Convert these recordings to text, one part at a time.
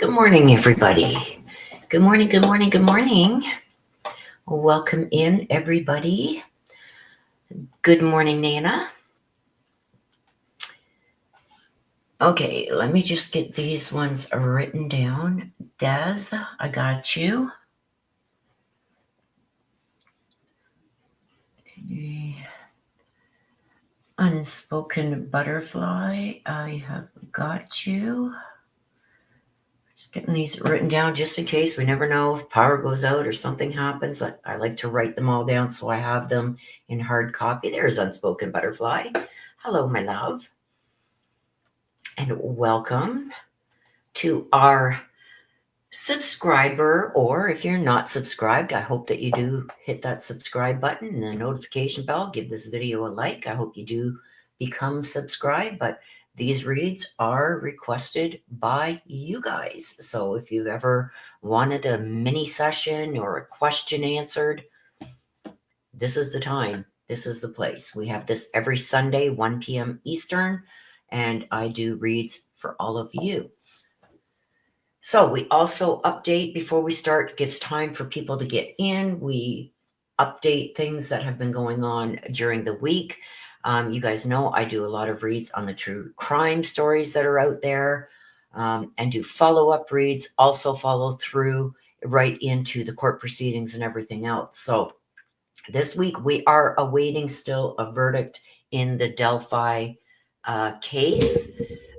Good morning, everybody. Good morning, good morning, good morning. Welcome in, everybody. Good morning, Nana. Okay, let me just get these ones written down. Des, I got you. Unspoken butterfly, I have got you. Just getting these written down just in case. We never know if power goes out or something happens. I like to write them all down so I have them in hard copy. There's Unspoken Butterfly. Hello, my love. And welcome to our subscriber, or if you're not subscribed, I hope that you do hit that subscribe button and the notification bell. Give this video a like. I hope you do become subscribed, but these reads are requested by you guys. So if you've ever wanted a mini session or a question answered, this is the time. This is the place. We have this every Sunday, 1 p.m. Eastern, and I do reads for all of you. So we also update before we start. It gives time for people to get in. We update things that have been going on during the week. You guys know I do a lot of reads on the true crime stories that are out there, and do follow-up reads, also follow through right into the court proceedings and everything else. So this week we are awaiting still a verdict in the Delphi case.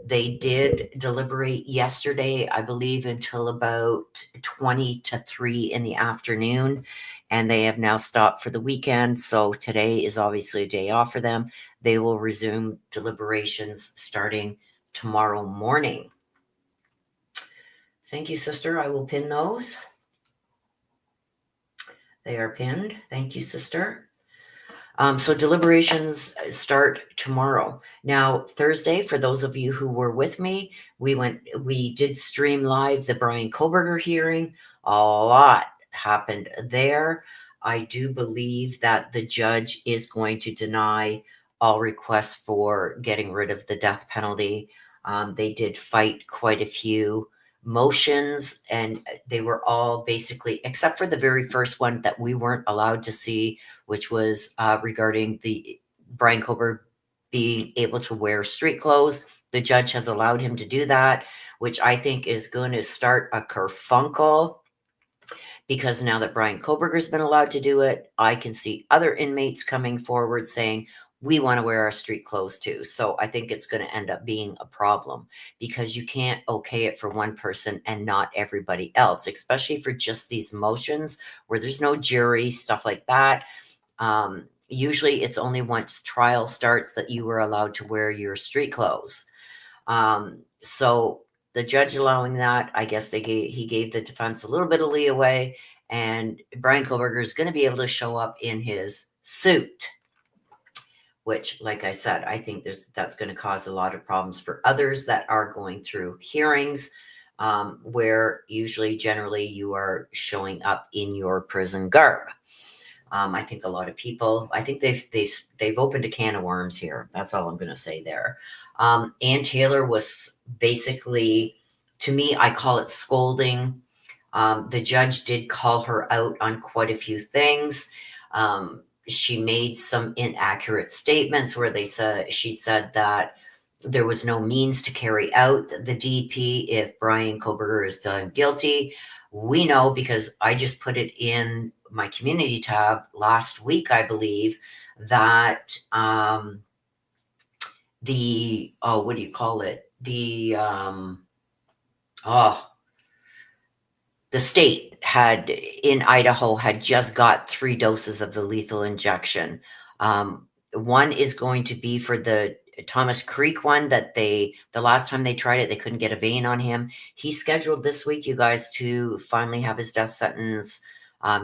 They did deliberate yesterday, I believe, until about 20 to 3 in the afternoon, and they have now stopped for the weekend. So today is obviously a day off for them. They will resume deliberations starting tomorrow morning. Thank you, sister. I will pin those. They are pinned. Thank you, sister. So deliberations start tomorrow. Now, Thursday, for those of you who were with me, we did stream live the Brian Kohberger hearing. A lot happened there. I do believe that the judge is going to deny all requests for getting rid of the death penalty. They did fight quite a few motions, and they were all basically, except for the very first one that we weren't allowed to see, which was regarding the Brian Kohberger being able to wear street clothes. The judge has allowed him to do that, which I think is going to start a kerfuffle, because now that Brian Kohberger's been allowed to do it, I can see other inmates coming forward saying, we want to wear our street clothes too. So I think it's going to end up being a problem, because you can't okay it for one person and not everybody else, especially for just these motions where there's no jury, stuff like that. Usually it's only once trial starts that you were allowed to wear your street clothes. So the judge allowing that, I guess he gave the defense a little bit of leeway, and Brian Kohberger is going to be able to show up in his suit, which, like I said, I think that's going to cause a lot of problems for others that are going through hearings, where generally you are showing up in your prison garb. I think a lot of people, I think they've opened a can of worms here. That's all I'm going to say there. Ann Taylor was basically, to me, I call it scolding. The judge did call her out on quite a few things. She made some inaccurate statements where she said that there was no means to carry out the DP if Brian Kohberger is found guilty. We know, because I just put it in my community tab last week, I believe, that what do you call it? The state in Idaho had just got 3 doses of the lethal injection. One is going to be for the Thomas Creek one that the last time they tried it, they couldn't get a vein on him. He's scheduled this week, you guys, to finally have his death sentence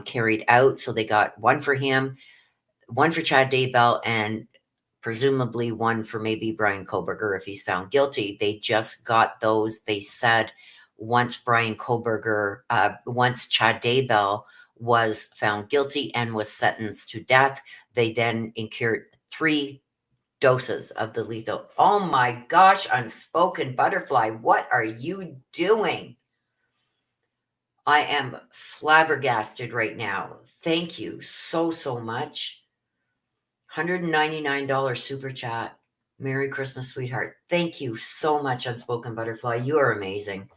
carried out. So they got one for him, one for Chad Daybell, and presumably one for maybe Brian Kohberger if he's found guilty. They just got those. They said once Chad Daybell was found guilty and was sentenced to death, they then incurred 3 doses of the lethal. Oh my gosh, Unspoken Butterfly, what are you doing? I am flabbergasted right now. Thank you so, so much. $199 super chat. Merry Christmas, sweetheart. Thank you so much, Unspoken Butterfly. You are amazing.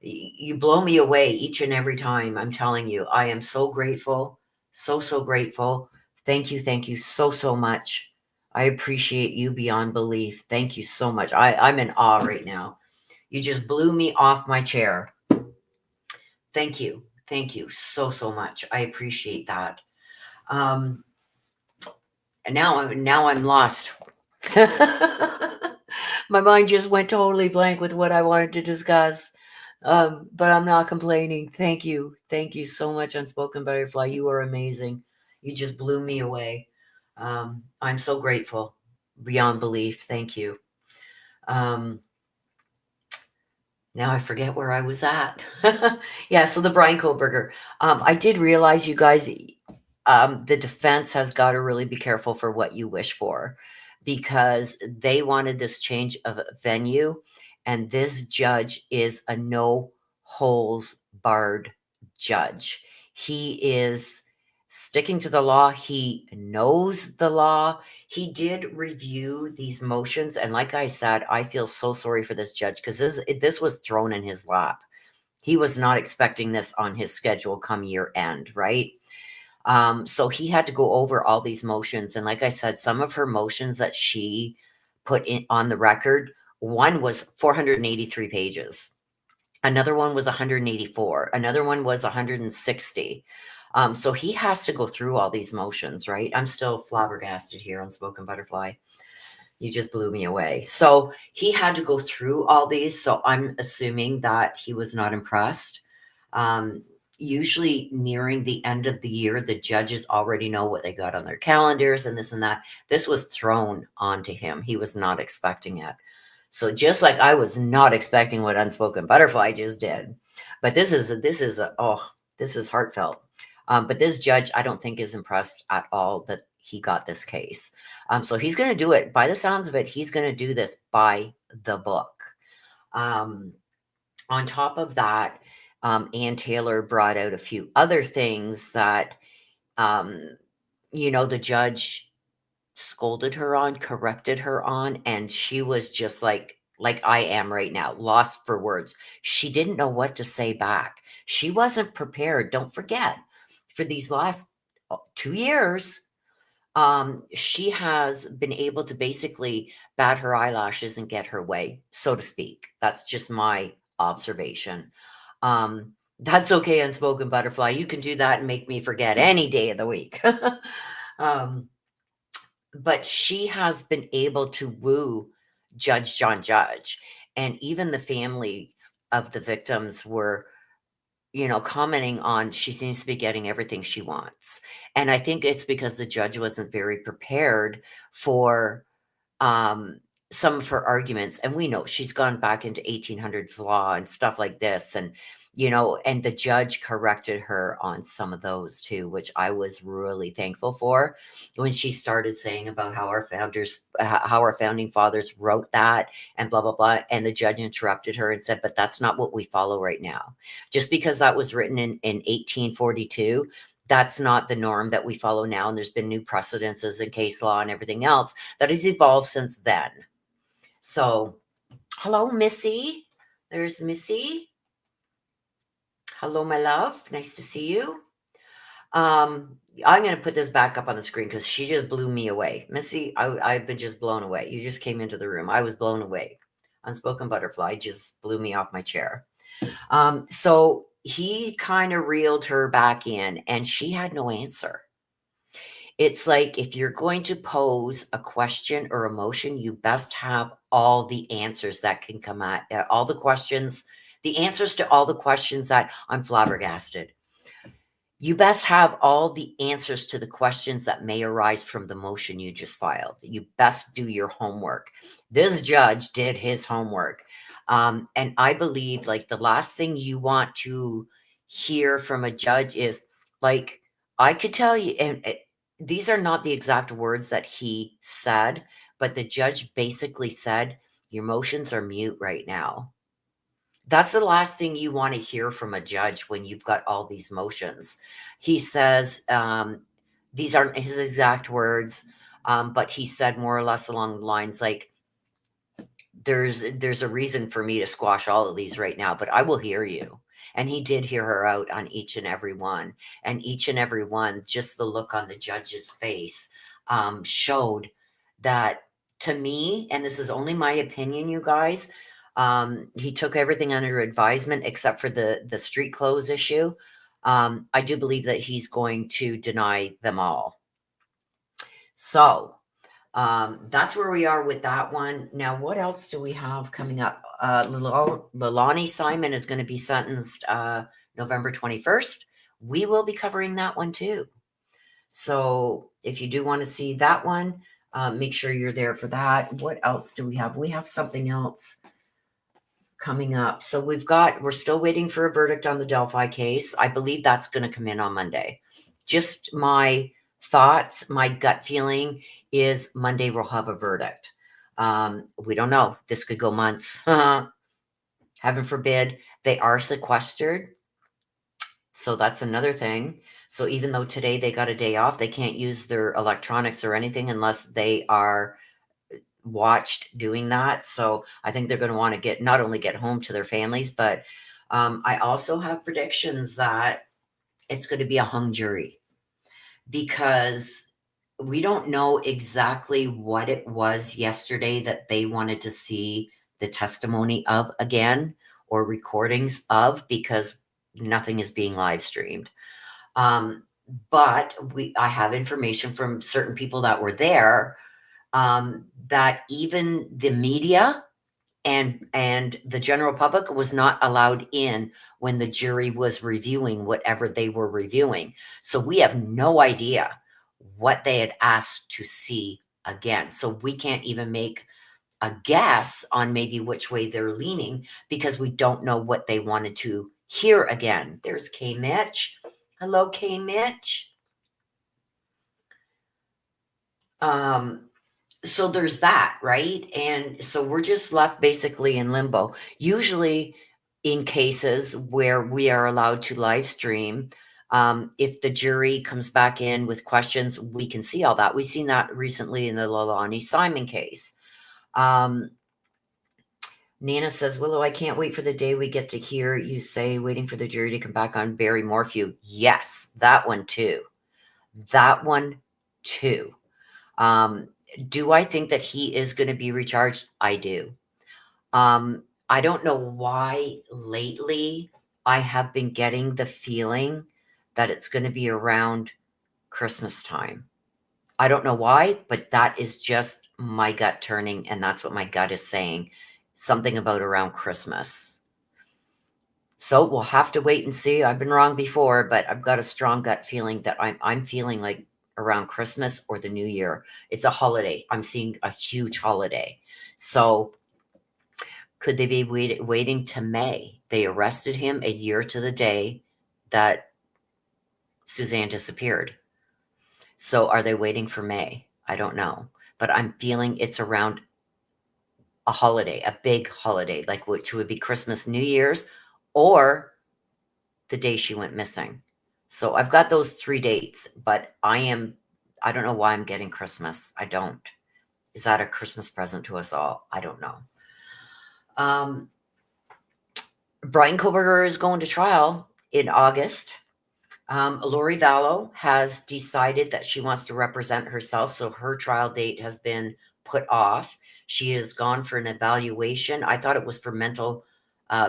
You blow me away each and every time. I'm telling you, I am so grateful. So, so grateful. Thank you so, so much. I appreciate you beyond belief. Thank you so much. I'm in awe right now. You just blew me off my chair. Thank you. Thank you so, so much. I appreciate that. And now I'm lost. My mind just went totally blank with what I wanted to discuss. But I'm not complaining. Thank you. Thank you so much, Unspoken Butterfly. You are amazing. You just blew me away. I'm so grateful beyond belief. Thank you. Um, Now I forget where I was at. Yeah, so the Brian Koberger. I did realize, you guys, the defense has got to really be careful for what you wish for, because they wanted this change of venue, and this judge is a no holes barred judge. He is sticking to the law. He knows the law. He did review these motions, and like I said, I feel so sorry for this judge, because this was thrown in his lap. He was not expecting this on his schedule come year end, right? So he had to go over all these motions, and like I said, some of her motions that she put in on the record, one was 483 pages. Another one was 184. Another one was 160. So he has to go through all these motions, right? I'm still flabbergasted here on Spoken Butterfly. You just blew me away. So he had to go through all these. So I'm assuming that he was not impressed. Um, Usually nearing the end of the year, the judges already know what they got on their calendars and this and that. This was thrown onto him. He was not expecting it. So just like I was not expecting what Unspoken Butterfly just did, but this is heartfelt. But this judge, I don't think, is impressed at all that he got this case. So he's going to do it. By the sounds of it, he's going to do this by the book. Um, on top of that, Ann Taylor brought out a few other things that, um, the judge scolded her on, corrected her on, and she was just like I am right now, lost for words. She didn't know what to say back. She wasn't prepared. Don't forget, for these last 2 years, she has been able to basically bat her eyelashes and get her way, so to speak. That's just my observation. That's okay, Unspoken Butterfly. You can do that and make me forget any day of the week. um, but she has been able to woo Judge John Judge. And even the families of the victims were, commenting on, she seems to be getting everything she wants. And I think it's because the judge wasn't very prepared for um, some of her arguments. And we know she's gone back into 1800s law and stuff like this. And the judge corrected her on some of those too, which I was really thankful for, when she started saying about how how our founding fathers wrote that and blah, blah, blah. And the judge interrupted her and said, but that's not what we follow right now. Just because that was written in 1842, that's not the norm that we follow now. And there's been new precedences in case law and everything else that has evolved since then. So, hello, Missy. There's Missy. Hello, my love. Nice to see you. I'm going to put this back up on the screen because she just blew me away. Missy, I've been just blown away. You just came into the room. I was blown away. Unspoken Butterfly just blew me off my chair. So he kind of reeled her back in, and she had no answer. It's like, if you're going to pose a question or a motion, you best have all the answers that can come at all the questions, the answers to all the questions that I'm flabbergasted. You best have all the answers to the questions that may arise from the motion you just filed. You best do your homework. This judge did his homework. And I believe, like, the last thing you want to hear from a judge is, like, I could tell you, and these are not the exact words that he said, but the judge basically said, your motions are mute right now. That's the last thing you want to hear from a judge when you've got all these motions. He says, these aren't his exact words, but he said more or less along the lines like, there's a reason for me to squash all of these right now, but I will hear you. And he did hear her out on each and every one. And each and every one, just the look on the judge's face showed that, to me, and this is only my opinion, you guys, he took everything under advisement except for the street clothes issue. I do believe that he's going to deny them all. So that's where we are with that one. Now, what else do we have coming up? Lilani Simon is going to be sentenced November 21st. We will be covering that one too. So if you do want to see that one, make sure you're there for that. What else do we have? We have something else coming up. So we're still waiting for a verdict on the Delphi case. I believe that's going to come in on Monday. Just my thoughts, my gut feeling is Monday we'll have a verdict. We don't know. This could go months. Heaven forbid. They are sequestered. So that's another thing. So even though today they got a day off, they can't use their electronics or anything unless they are watched doing that. So I think they're going to want to not only get home to their families, but I also have predictions that it's going to be a hung jury, because we don't know exactly what it was yesterday that they wanted to see the testimony of again, or recordings of, because nothing is being live streamed. But I have information from certain people that were there, that even the media and the general public was not allowed in when the jury was reviewing whatever they were reviewing. So we have no idea what they had asked to see again. So we can't even make a guess on maybe which way they're leaning, because we don't know what they wanted to hear again. There's K Mitch. Hello, K Mitch. So there's that, right? And so we're just left basically in limbo. Usually, in cases where we are allowed to live stream, if the jury comes back in with questions, we can see all that. We've seen that recently in the Lilani Simon case. Nana says, Willow, I can't wait for the day we get to hear you say waiting for the jury to come back on Barry Morphew. Yes, that one too. That one too. Do I think that he is going to be recharged? I do. I don't know why lately I have been getting the feeling that it's going to be around Christmas time. I don't know why, but that is just my gut turning, and that's what my gut is saying. Something about around Christmas. So we'll have to wait and see. I've been wrong before, but I've got a strong gut feeling that I'm feeling like around Christmas or the New Year. It's a holiday. I'm seeing a huge holiday. So could they be waiting to May? They arrested him a year to the day that Suzanne disappeared. So are they waiting for May? I don't know. But I'm feeling it's around a holiday, a big holiday, like which would be Christmas, New Year's, or the day she went missing. So I've got those 3 dates, but I don't know why I'm getting Christmas. I don't. Is that a Christmas present to us all? I don't know. Brian Koberger is going to trial in August. Lori Vallow has decided that she wants to represent herself, so her trial date has been put off. She has gone for an evaluation. I thought it was for mental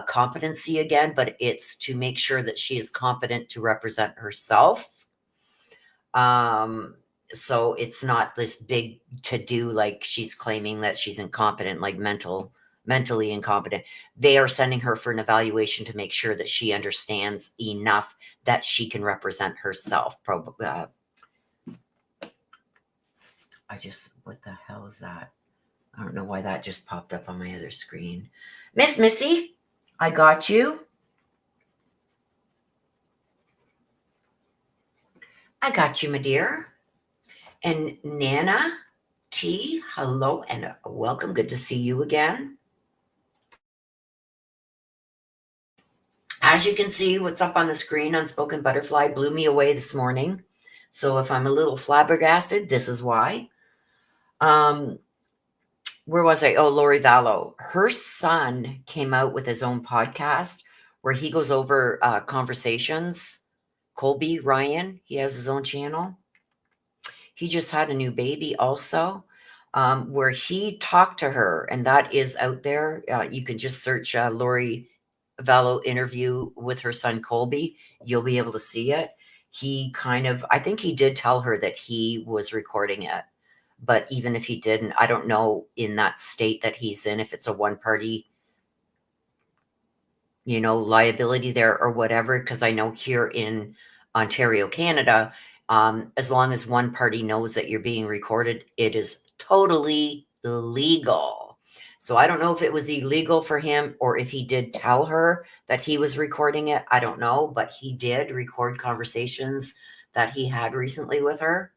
competency again, but it's to make sure that she is competent to represent herself. So it's not this big to-do like she's claiming that she's incompetent, like mentally incompetent. They are sending her for an evaluation to make sure that she understands enough that she can represent herself. What the hell is that? I don't know why that just popped up on my other screen. Miss Missy, I got you. I got you, my dear. And Nana T, hello and welcome. Good to see you again. As you can see, what's up on the screen, Unspoken Butterfly blew me away this morning. So if I'm a little flabbergasted, this is why. Where was I? Oh, Lori Vallow. Her son came out with his own podcast where he goes over conversations. Colby Ryan, he has his own channel. He just had a new baby also, where he talked to her, and that is out there. You can just search Lori Vallow interview with her son Colby. You'll be able to see it. He kind of, I think he did tell her that he was recording it. But even if he didn't, I don't know in that state that he's in, if it's a one party, liability there or whatever. Because I know here in Ontario, Canada, as long as one party knows that you're being recorded, it is totally legal. So I don't know if it was illegal for him or if he did tell her that he was recording it. I don't know, but he did record conversations that he had recently with her.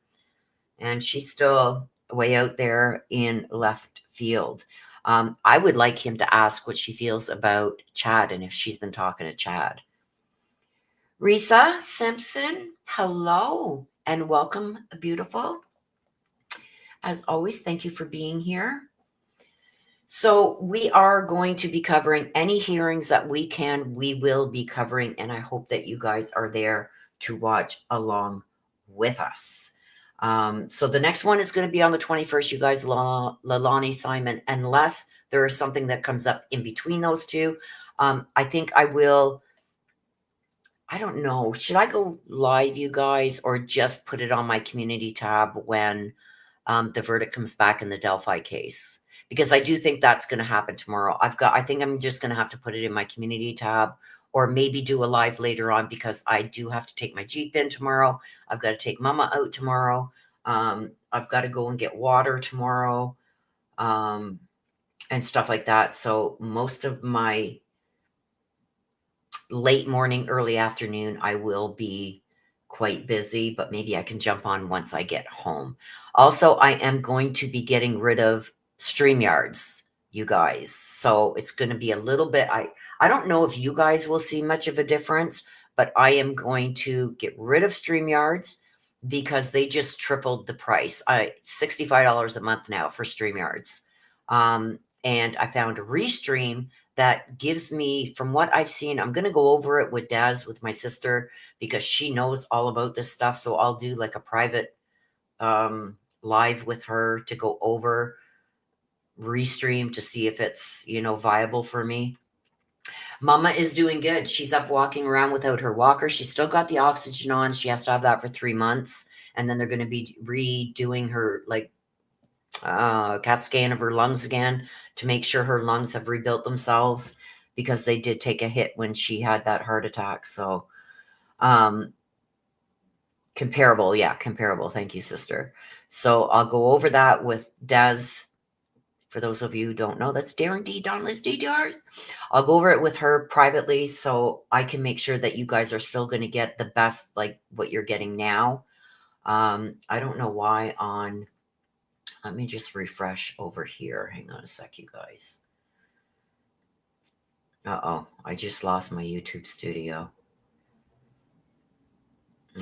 And she's still way out there in left field. I would like him to ask what she feels about Chad and if she's been talking to Chad. Risa Simpson, hello and welcome, beautiful. As always, thank you for being here. So we are going to be covering any hearings that we can. We will be covering, and I hope that you guys are there to watch along with us. So the next one is going to be on the 21st, you guys, Lalani Simon, unless there is something that comes up in between those two. I think I will, I don't know, should I go live, you guys, or just put it on my community tab when the verdict comes back in the Delphi case? Because I do think that's going to happen tomorrow. I think I'm just going to have to put it in my community tab, or maybe do a live later on, because I do have to take my Jeep in tomorrow. I've got to take Mama out tomorrow. I've got to go and get water tomorrow, and stuff like that. So most of my late morning, early afternoon, I will be quite busy, but maybe I can jump on once I get home. Also, I am going to be getting rid of StreamYards, you guys. So it's going to be a little bit, I don't know if you guys will see much of a difference, but I am going to get rid of StreamYards because they just tripled the price. $65 a month now for StreamYards. And I found Restream that gives me, from what I've seen, I'm going to go over it with Daz, with my sister, because she knows all about this stuff. So I'll do like a private live with her to go over Restream to see if it's, viable for me. Mama is doing good. She's up walking around without her walker. She's still got the oxygen on. She has to have that for 3 months. And then they're going to be redoing her CAT scan of her lungs again to make sure her lungs have rebuilt themselves, because they did take a hit when she had that heart attack. So comparable. Yeah, comparable. Thank you, sister. So I'll go over that with Des. For those of you who don't know, that's Darren D. Dauntless DTRs. I'll go over it with her privately so I can make sure that you guys are still going to get the best, like what you're getting now. I don't know why on... Let me just refresh over here. Hang on a sec, you guys. Uh-oh, I just lost my YouTube studio.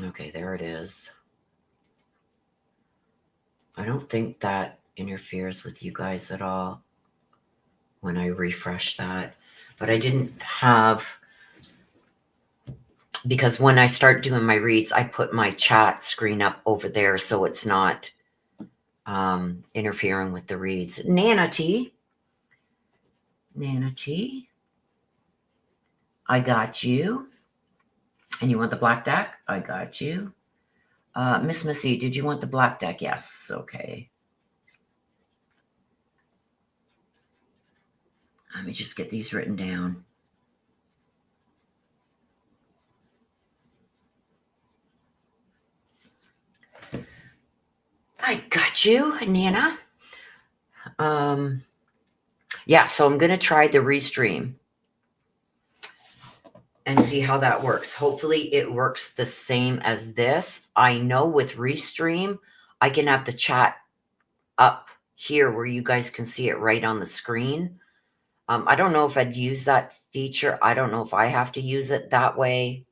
Okay, there it is. I don't think that interferes with you guys at all when I refresh that. But I didn't have... Because when I start doing my reads, I put my chat screen up over there so it's not interfering with the reads. Nana T, I got you. And you want the black deck? I got you. Miss Missy, did you want the black deck? Yes. Okay. Let me just get these written down. I got you, Nana. Yeah, so I'm going to try the Restream and see how that works. Hopefully it works the same as this. I know with Restream, I can have the chat up here where you guys can see it right on the screen. I don't know if I'd use that feature. I don't know if I have to use it that way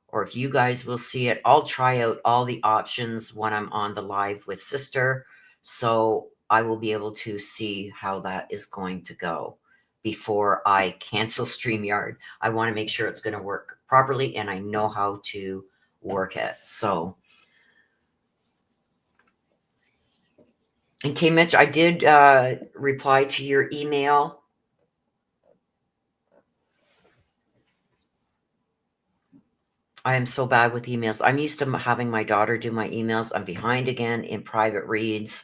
or if you guys will see it. I'll try out all the options when I'm on the live with Sister. So I will be able to see how that is going to go before I cancel StreamYard. I want to make sure it's going to work properly and I know how to work it. So, and Mitch, I did reply to your email. I am so bad with emails. I'm used to having my daughter do my emails. I'm behind again in private reads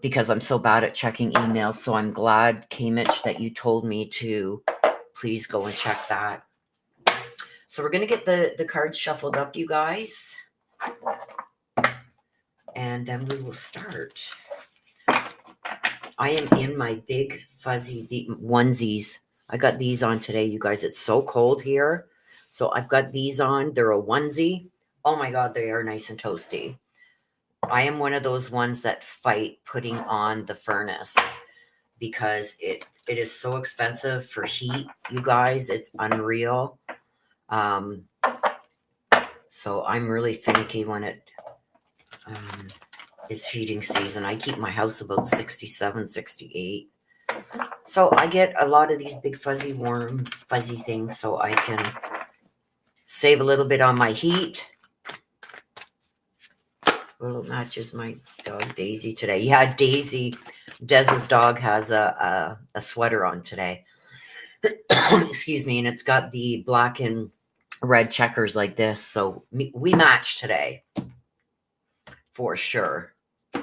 because I'm so bad at checking emails. So I'm glad, Mitch, that you told me to please go and check that. So we're going to get the cards shuffled up, you guys. And then we will start. I am in my big fuzzy onesies. I got these on today, you guys. It's so cold here. So I've got these on. They're a onesie. Oh my God, they are nice and toasty. I am one of those ones that fight putting on the furnace because it is so expensive for heat, you guys. It's unreal. So I'm really finicky when it's heating season. I keep my house about 67, 68. So I get a lot of these big fuzzy warm fuzzy things so I can save a little bit on my heat. Well, it matches my dog Daisy today. Yeah, Daisy, Dez's dog has a sweater on today. Excuse me, and it's got the black and red checkers like this. So we match today for sure. All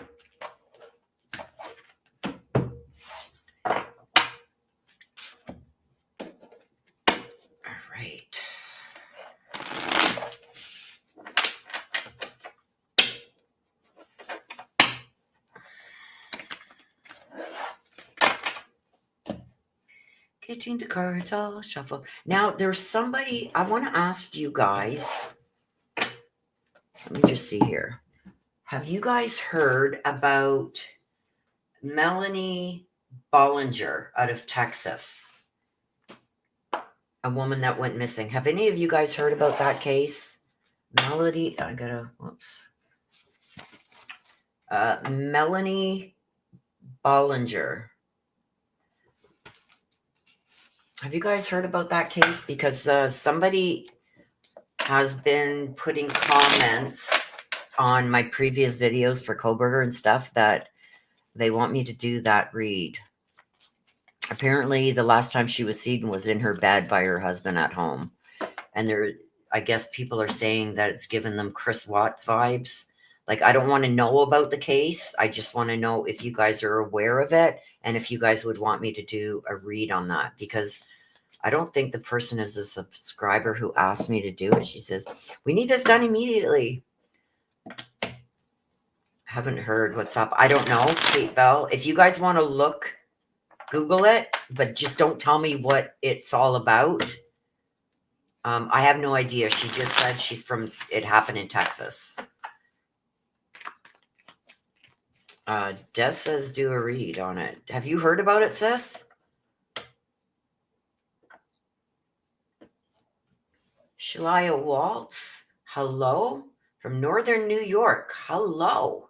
right. Getting the cards all shuffled. Now, there's somebody, I want to ask you guys. Let me just see here. Have you guys heard about Melanie Bollinger out of Texas? A woman that went missing. Have any of you guys heard about that case? Melanie Bollinger. Have you guys heard about that case? Because somebody has been putting comments on my previous videos for Koberger and stuff that they want me to do that read. Apparently, the last time she was seen was in her bed by her husband at home. And I guess people are saying that it's given them Chris Watts vibes. Like, I don't want to know about the case. I just want to know if you guys are aware of it and if you guys would want me to do a read on that, because I don't think the person is a subscriber who asked me to do it. She says, we need this done immediately. Haven't heard what's up. I don't know, Kate Bell. If you guys want to look, Google it, but just don't tell me what it's all about. I have no idea. She just said it happened in Texas. Des says do a read on it. Have you heard about it, sis? Shalia Waltz, hello? From Northern New York, hello.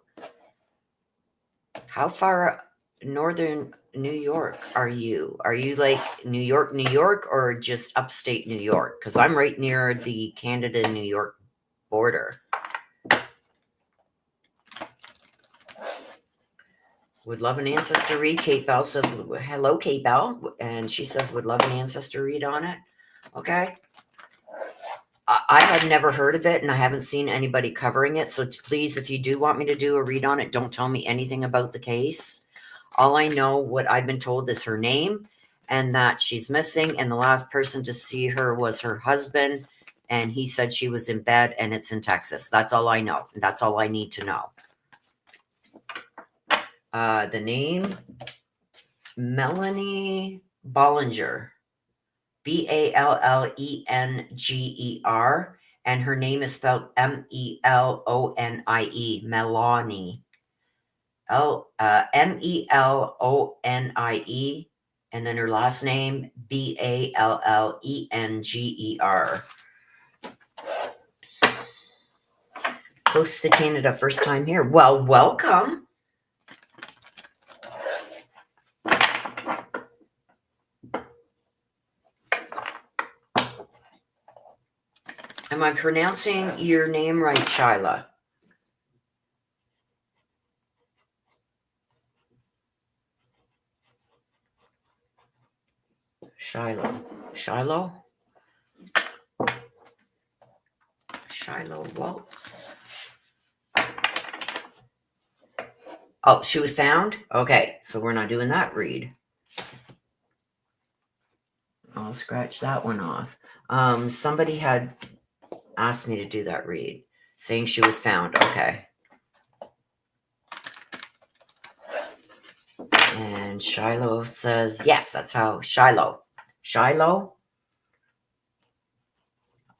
How far Northern New York are you? Are you like New York, or just upstate New York? Because I'm right near the Canada-New York border. Would love an ancestor read. Kate Bell says, hello, Kate Bell. And she says, would love an ancestor read on it. Okay. I had never heard of it, and I haven't seen anybody covering it. So please, if you do want me to do a read on it, don't tell me anything about the case. All I know, what I've been told, is her name and that she's missing. And the last person to see her was her husband. And he said she was in bed and it's in Texas. That's all I know. That's all I need to know. The name, Melanie Bollinger, Ballenger, and her name is spelled Melonie, Melonie, Melonie, And then her last name, Ballenger. Close to Canada, first time here. Well, welcome. Am I pronouncing your name right, Shyla? Shiloh Waltz. Oh, she was found? Okay, so we're not doing that read. I'll scratch that one off. Somebody had asked me to do that read, saying she was found. Okay. And Shiloh says, yes, that's how. Shiloh.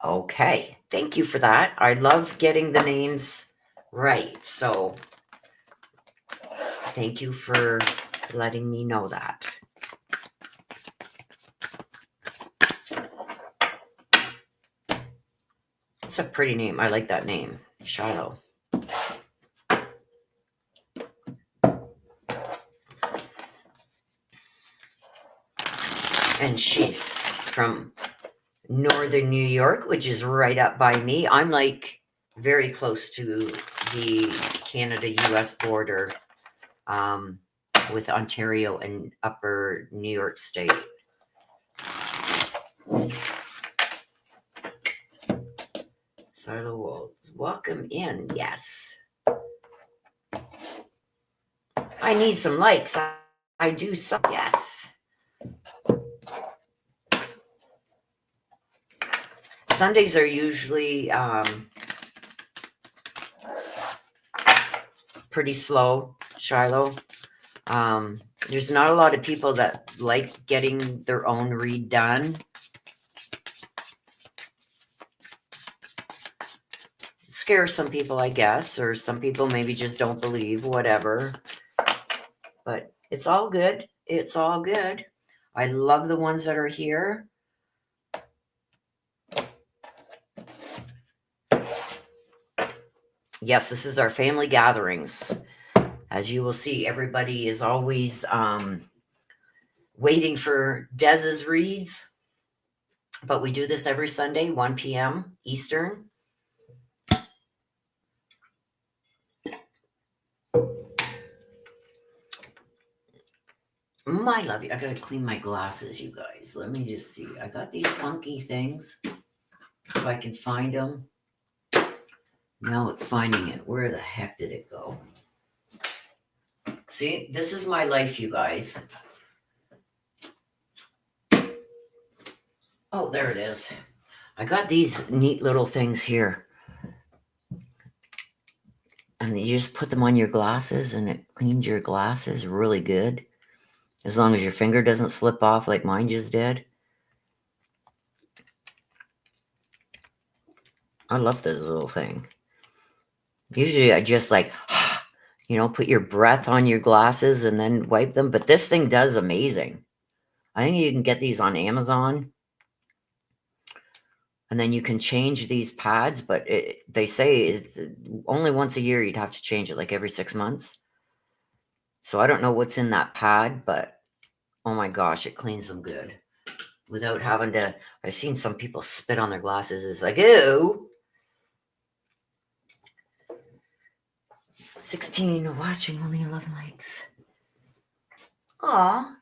Okay. Thank you for that. I love getting the names right. So thank you for letting me know that. It's a pretty name. I like that name, Shiloh. And she's from Northern New York, which is right up by me. I'm like very close to the Canada-US border with Ontario and Upper New York State. Silo Waltz, welcome in. Yes. I need some likes. I do so. Yes. Sundays are usually pretty slow, Shiloh. There's not a lot of people that like getting their own read done. It scares some people, I guess, or some people maybe just don't believe, whatever. But it's all good. It's all good. I love the ones that are here. Yes, this is our family gatherings. As you will see, everybody is always waiting for Dez's reads. But we do this every Sunday, 1 p.m. Eastern. My love you. I gotta clean my glasses, you guys. Let me just see. I got these funky things. If I can find them. Now it's finding it. Where the heck did it go? See, this is my life, you guys. Oh, there it is. I got these neat little things here. And you just put them on your glasses and it cleans your glasses really good. As long as your finger doesn't slip off like mine just did. I love this little thing. Usually I just like, put your breath on your glasses and then wipe them. But this thing does amazing. I think you can get these on Amazon. And then you can change these pads. But they say it's only once a year you'd have to change it, like every 6 months. So I don't know what's in that pad. But oh my gosh, it cleans them good. Without having to, I've seen some people spit on their glasses. It's like, ew. 16 watching, only 11 likes. Aw.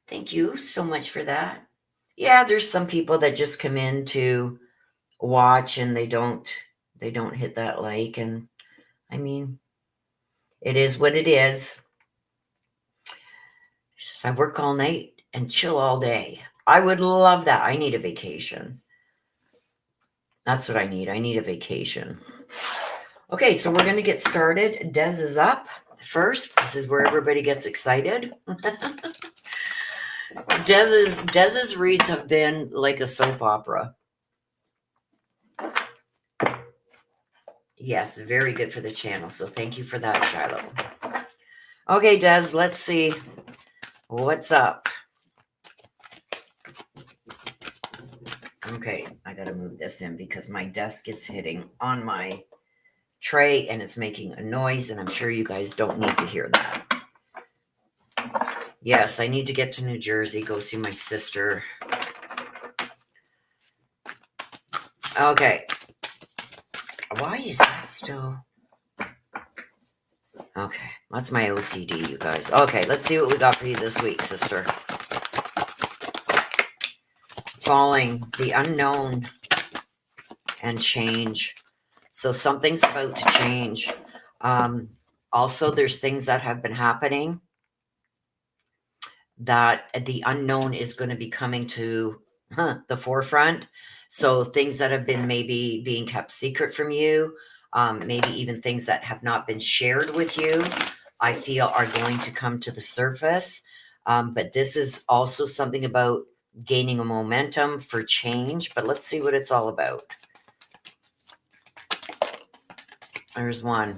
Thank you so much for that. Yeah, there's some people that just come in to watch and they don't hit that like. And I mean, it is what it is. I work all night and chill all day. I would love that. I need a vacation. That's what I need. I need a vacation. Okay, so we're going to get started. Des is up first. This is where everybody gets excited. Dez's reads have been like a soap opera. Yes, very good for the channel. So thank you for that, Shiloh. Okay, Des, let's see. What's up? Okay, I gotta move this in because my desk is hitting on my tray and it's making a noise, and I'm sure you guys don't need to hear that. Yes, I need to get to New Jersey, go see my sister. Okay. Why is that still? Okay, that's my OCD, you guys. Okay, let's see what we got for you this week, sister. Falling, the unknown, and change. So something's about to change. Also, there's things that have been happening that the unknown is going to be coming to the forefront. So things that have been maybe being kept secret from you, maybe even things that have not been shared with you, I feel are going to come to the surface. But this is also something about gaining a momentum for change. But let's see what it's all about. There's one.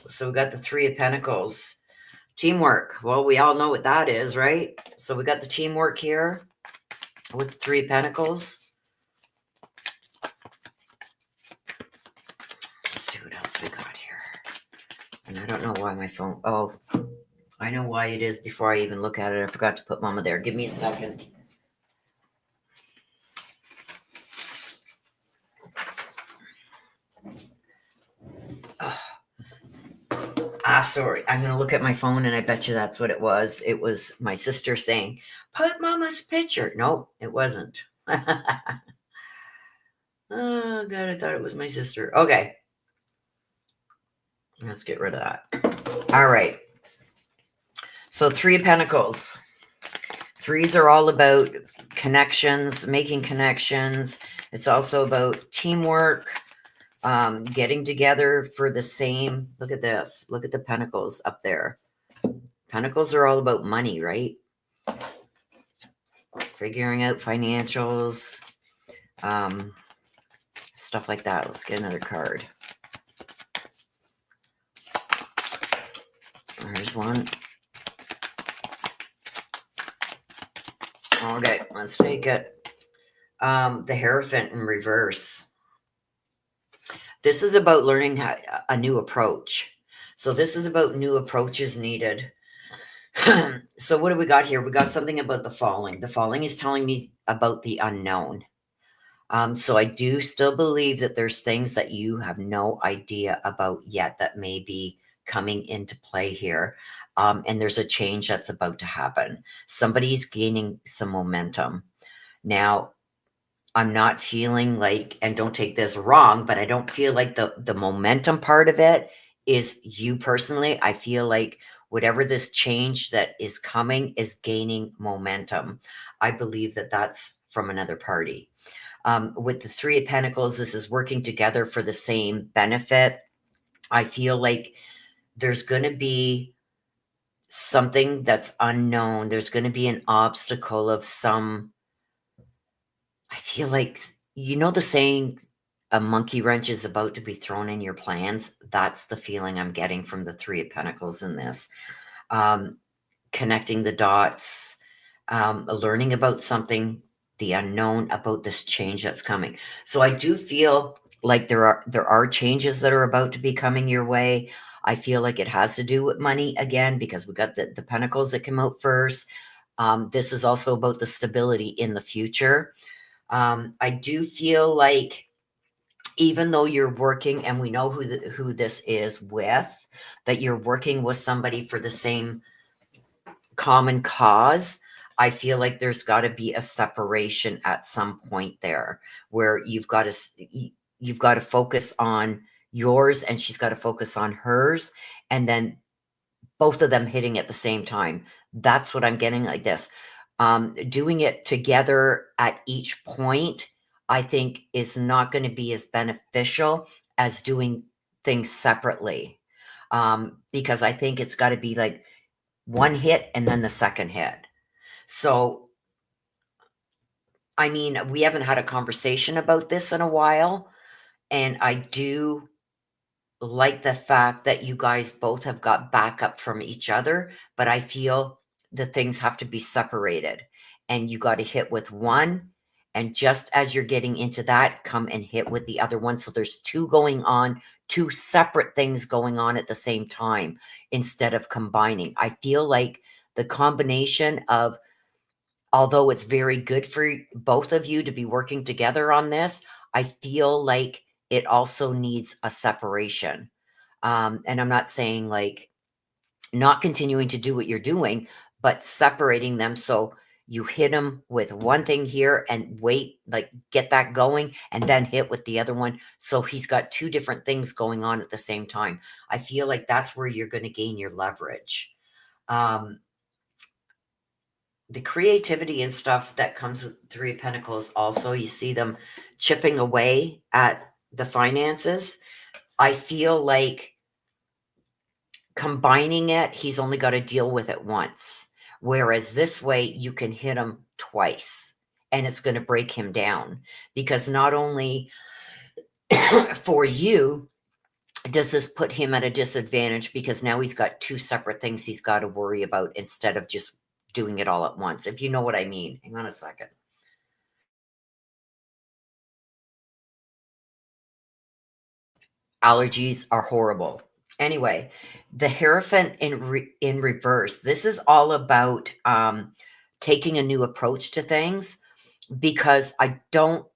So we got the Three of Pentacles. Teamwork. Well, we all know what that is, right? So we got the teamwork here with the Three of Pentacles. Let's see what else we got here. And I don't know why my phone... Oh, I know why it is before I even look at it. I forgot to put Mama there. Give me a second. Sorry. I'm going to look at my phone and I bet you that's what it was. It was my sister saying, put Mama's picture. No, it wasn't. Oh, God, I thought it was my sister. Okay. Let's get rid of that. All right. So Three of Pentacles. Threes are all about connections, making connections. It's also about teamwork, getting together for the same. Look at this. Look at the pentacles up there. Pentacles are all about money, right? Figuring out financials, stuff like that. Let's get another card. There's one. Okay, let's take it. The Hierophant in reverse. This is about learning a new approach. So this is about new approaches needed. So what do we got here? We got something about the falling. The falling is telling me about the unknown. So I do still believe that there's things that you have no idea about yet that may be coming into play here. And there's a change that's about to happen. Somebody's gaining some momentum. Now, I'm not feeling like, and don't take this wrong, but I don't feel like the momentum part of it is you personally. I feel like whatever this change that is coming is gaining momentum. I believe that that's from another party. With the Three of Pentacles, this is working together for the same benefit. I feel like there's going to be something that's unknown. There's going to be an obstacle of some... I feel like, you know the saying, a monkey wrench is about to be thrown in your plans? That's the feeling I'm getting from the Three of Pentacles in this. Connecting the dots, learning about something, the unknown, about this change that's coming. So I do feel like there are changes that are about to be coming your way. I feel like it has to do with money again, because we got the Pentacles that came out first. This is also about the stability in the future. I do feel like even though you're working, and we know who this is with, that you're working with somebody for the same common cause, I feel like there's got to be a separation at some point there, where you've got to focus on yours and she's got to focus on hers, and then both of them hitting at the same time. That's what I'm getting like this. Doing it together at each point, I think, is not going to be as beneficial as doing things separately. Because I think it's got to be like one hit and then the second hit. So, I mean, we haven't had a conversation about this in a while, and I do like the fact that you guys both have got backup from each other, but I feel the things have to be separated, and you got to hit with one, and just as you're getting into that, come and hit with the other one. So there's two going on, two separate things going on at the same time instead of combining. I feel like the combination of, although it's very good for both of you to be working together on this, I feel like it also needs a separation. And I'm not saying like not continuing to do what you're doing, but separating them. So you hit them with one thing here and wait, like get that going, and then hit with the other one. So he's got two different things going on at the same time. I feel like that's where you're going to gain your leverage. The creativity and stuff that comes with Three of Pentacles, also, you see them chipping away at the finances. I feel like combining it, he's only got to deal with it once. Whereas this way, you can hit him twice and it's going to break him down. Because not only for you does this put him at a disadvantage, because now he's got two separate things he's got to worry about instead of just doing it all at once, if you know what I mean. Hang on a second. Allergies are horrible. Anyway, the Hierophant in reverse. This is all about taking a new approach to things, because I don't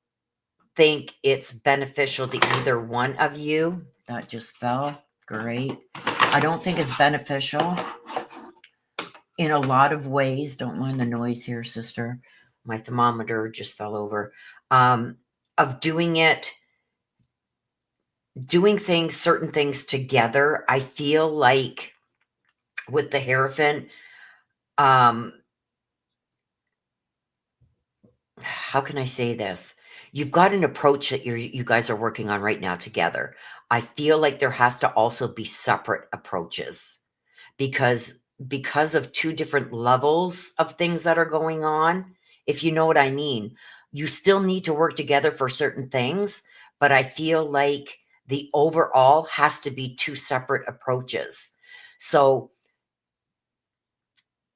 think it's beneficial to either one of you. That just fell. Great. I don't think it's beneficial in a lot of ways. Don't mind the noise here, sister. My thermometer just fell over. Of doing things, certain things together. I feel like with the Hierophant, how can I say this? You've got an approach that you guys are working on right now together. I feel like there has to also be separate approaches, because of two different levels of things that are going on, if you know what I mean. You still need to work together for certain things, but I feel like the overall has to be two separate approaches. So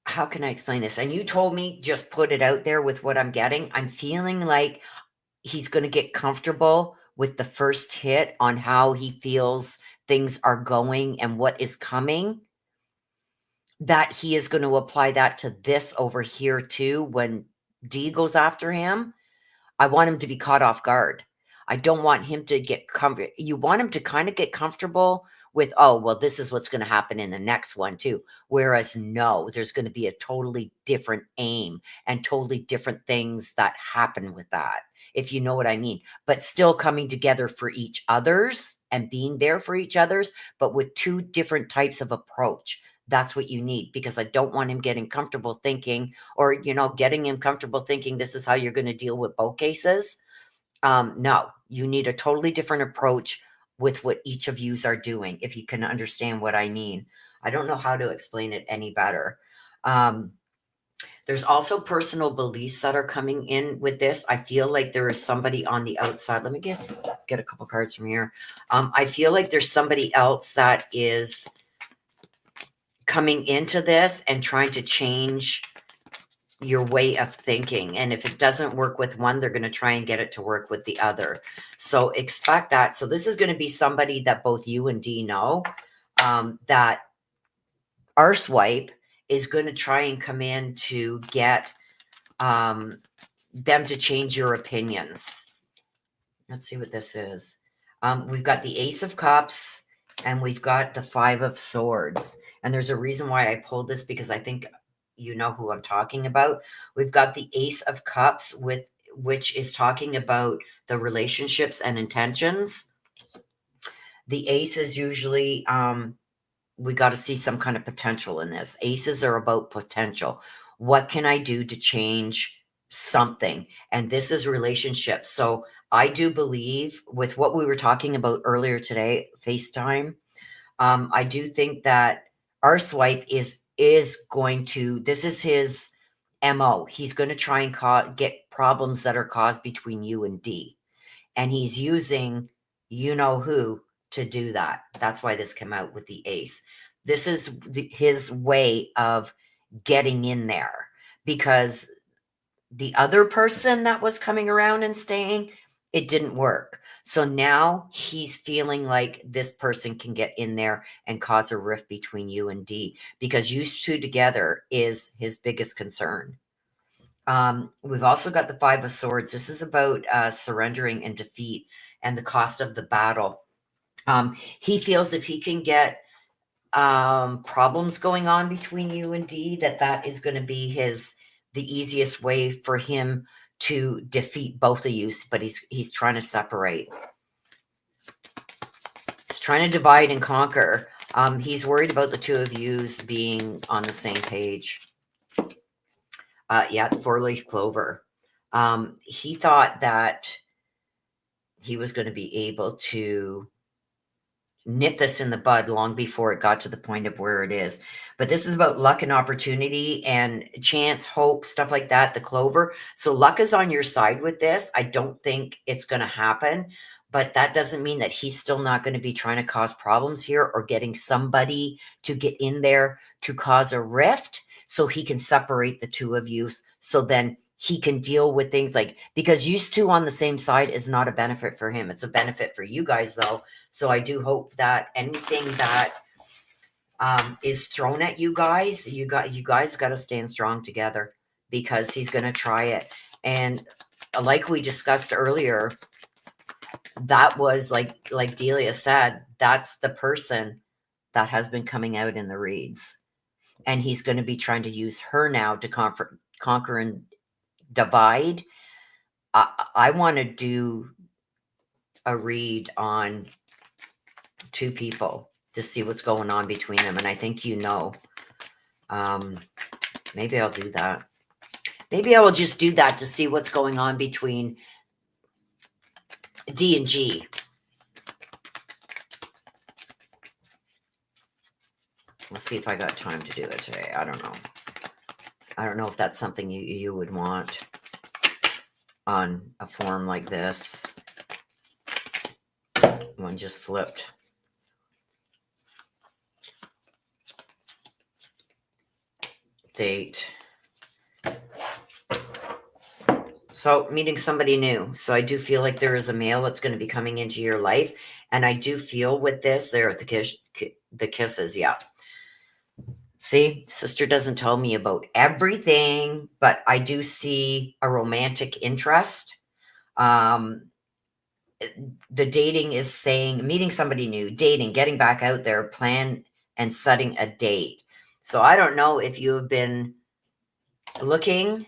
how can I explain this? And you told me just put it out there with what I'm getting. I'm feeling like he's going to get comfortable with the first hit on how he feels things are going and what is coming, that he is going to apply that to this over here too when D goes after him. I want him to be caught off guard. I don't want him to get comfortable. You want him to kind of get comfortable with, oh, well, this is what's going to happen in the next one too. Whereas no, there's going to be a totally different aim and totally different things that happen with that, if you know what I mean. But still coming together for each other's and being there for each other's, but with two different types of approach. That's what you need, because I don't want him getting comfortable thinking, or, getting him comfortable thinking this is how you're going to deal with both cases. No, you need a totally different approach with what each of yous are doing, if you can understand what I mean. I don't know how to explain it any better. There's also personal beliefs that are coming in with this. I feel like there is somebody on the outside. Let me get a couple cards from here. I feel like there's somebody else that is coming into this and trying to change your way of thinking. And if it doesn't work with one, they're going to try and get it to work with the other. So expect that. So this is going to be somebody that both you and D know, that Arswipe is going to try and come in to get them to change your opinions. Let's see what this is. We've got the Ace of Cups and we've got the Five of Swords. And there's a reason why I pulled this, because I think you know who I'm talking about. We've got the Ace of Cups, which is talking about the relationships and intentions. The ace is usually, we got to see some kind of potential in this. Aces are about potential. What can I do to change something? And this is relationships. So I do believe, with what we were talking about earlier today, FaceTime, I do think that Arswipe is going to, this is his MO. He's going to try and get problems that are caused between you and D. And he's using you know who to do that. That's why this came out with the ace. This is his way of getting in there, because the other person that was coming around and staying, it didn't work. So now he's feeling like this person can get in there and cause a rift between you and D, because you two together is his biggest concern. We've also got the Five of Swords. This is about surrendering and defeat and the cost of the battle. He feels if he can get problems going on between you and D, that is going to be the easiest way for him to defeat both of you. But he's trying to separate. He's trying to divide and conquer. He's worried about the two of yous being on the same page. Yeah, the four-leaf clover. He thought that he was going to be able to nip this in the bud long before it got to the point of where it is. But this is about luck and opportunity and chance, hope, stuff like that, the clover. So luck is on your side with this. I don't think it's going to happen, but that doesn't mean that he's still not going to be trying to cause problems here or getting somebody to get in there to cause a rift so he can separate the two of you. So then he can deal with things like, because you two on the same side is not a benefit for him. It's a benefit for you guys though. So I do hope that anything that is thrown at you guys, you guys got to stand strong together, because he's going to try it. And like we discussed earlier, that was like Delia said, that's the person that has been coming out in the reads. And he's going to be trying to use her now to conquer and divide. I want to do a read on two people to see what's going on between them. And I think maybe I'll do that. Maybe I will just do that to see what's going on between D and G. We'll see if I got time to do it today. I don't know. I don't know if that's something you would want on a form like this. One just flipped. Date. So meeting somebody new. So I do feel like there is a male that's going to be coming into your life. And I do feel with this, there at the kisses. Yeah. See, sister doesn't tell me about everything, but I do see a romantic interest. The dating is saying meeting somebody new, dating, getting back out there, plan and setting a date. So I don't know if you have been looking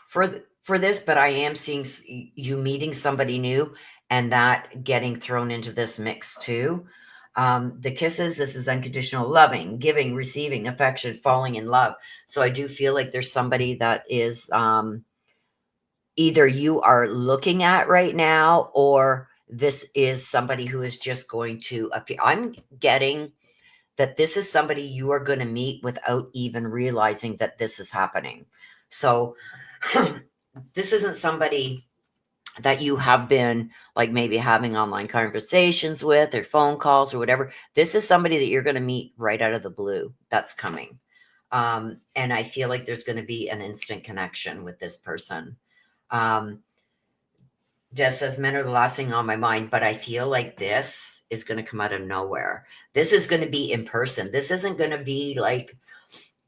for this, but I am seeing you meeting somebody new and that getting thrown into this mix too. The kisses, this is unconditional loving, giving, receiving, affection, falling in love. So I do feel like there's somebody that is either you are looking at right now, or this is somebody who is just going to appear. I'm getting that this is somebody you are going to meet without even realizing that this is happening. So this isn't somebody that you have been like maybe having online conversations with or phone calls or whatever. This is somebody that you're going to meet right out of the blue that's coming. And I feel like there's going to be an instant connection with this person. Jess says, men are the last thing on my mind, but I feel like this is going to come out of nowhere. This is going to be in person. This isn't going to be like,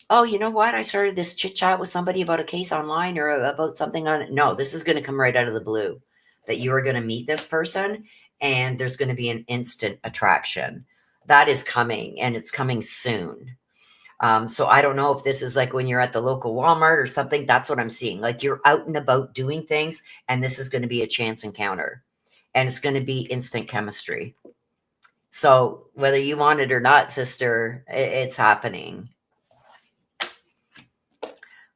oh, you know what? I started this chit chat with somebody about a case online or about something on it. No, this is going to come right out of the blue, that you are going to meet this person and there's going to be an instant attraction. That is coming, and it's coming soon. So I don't know if this is like when you're at the local Walmart or something. That's what I'm seeing. Like you're out and about doing things, and this is going to be a chance encounter, and it's going to be instant chemistry. So whether you want it or not, sister, it's happening.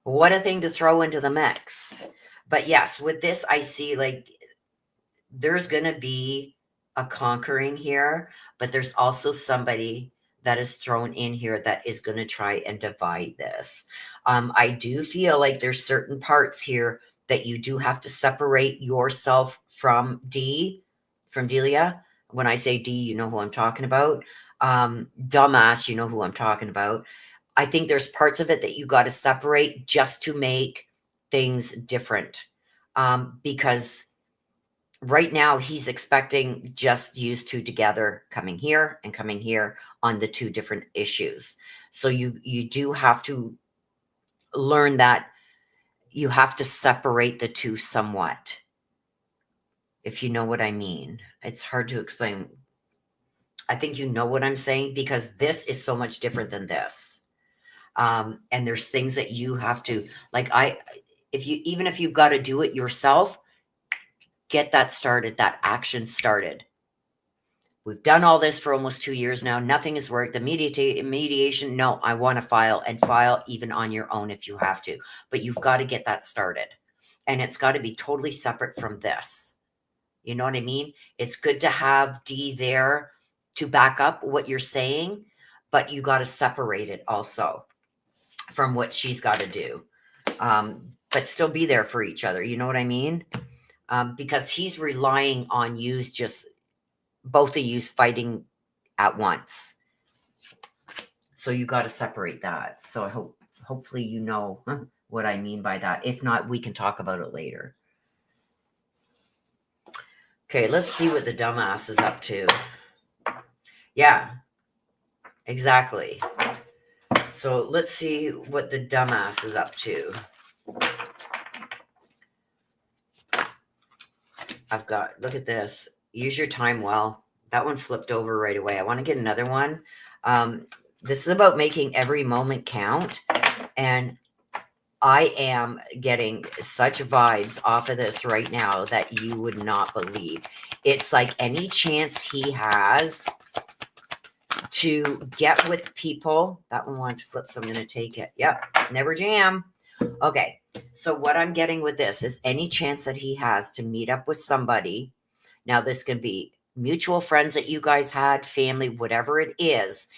What a thing to throw into the mix. But yes, with this, I see like there's going to be a conquering here, but there's also somebody that is thrown in here that is going to try and divide this. I do feel like there's certain parts here that you do have to separate yourself from Delia. When I say D, you know who I'm talking about. Dumbass, you know who I'm talking about. I think there's parts of it that you got to separate just to make things different. Because right now he's expecting just use two together, coming here and coming here on the two different issues. So you do have to learn that you have to separate the two somewhat, if you know what I mean. It's hard to explain. I think you know what I'm saying, because this is so much different than this. And there's things that you have to, like, even if you've got to do it yourself, get that started, that action started. We've done all this for almost 2 years now. Nothing has worked. The mediation, no, I want to file, and file even on your own if you have to. But you've got to get that started. And it's got to be totally separate from this. You know what I mean? It's good to have Dee there to back up what you're saying, but you got to separate it also from what she's got to do. But still be there for each other. You know what I mean? Because he's relying on you, just both of you fighting at once. So you got to separate that. So I hopefully you know what I mean by that. If not, we can talk about it later. Okay, let's see what the dumbass is up to. Yeah, exactly. So let's see what the dumbass is up to. I've got, look at this. Use your time well. That one flipped over right away. I want to get another one. This is about making every moment count. And I am getting such vibes off of this right now that you would not believe. It's like any chance he has to get with people. That one wanted to flip, so I'm going to take it. Yep, never jam. Okay, so what I'm getting with this is any chance that he has to meet up with somebody. Now, this can be mutual friends that you guys had, family, whatever it is.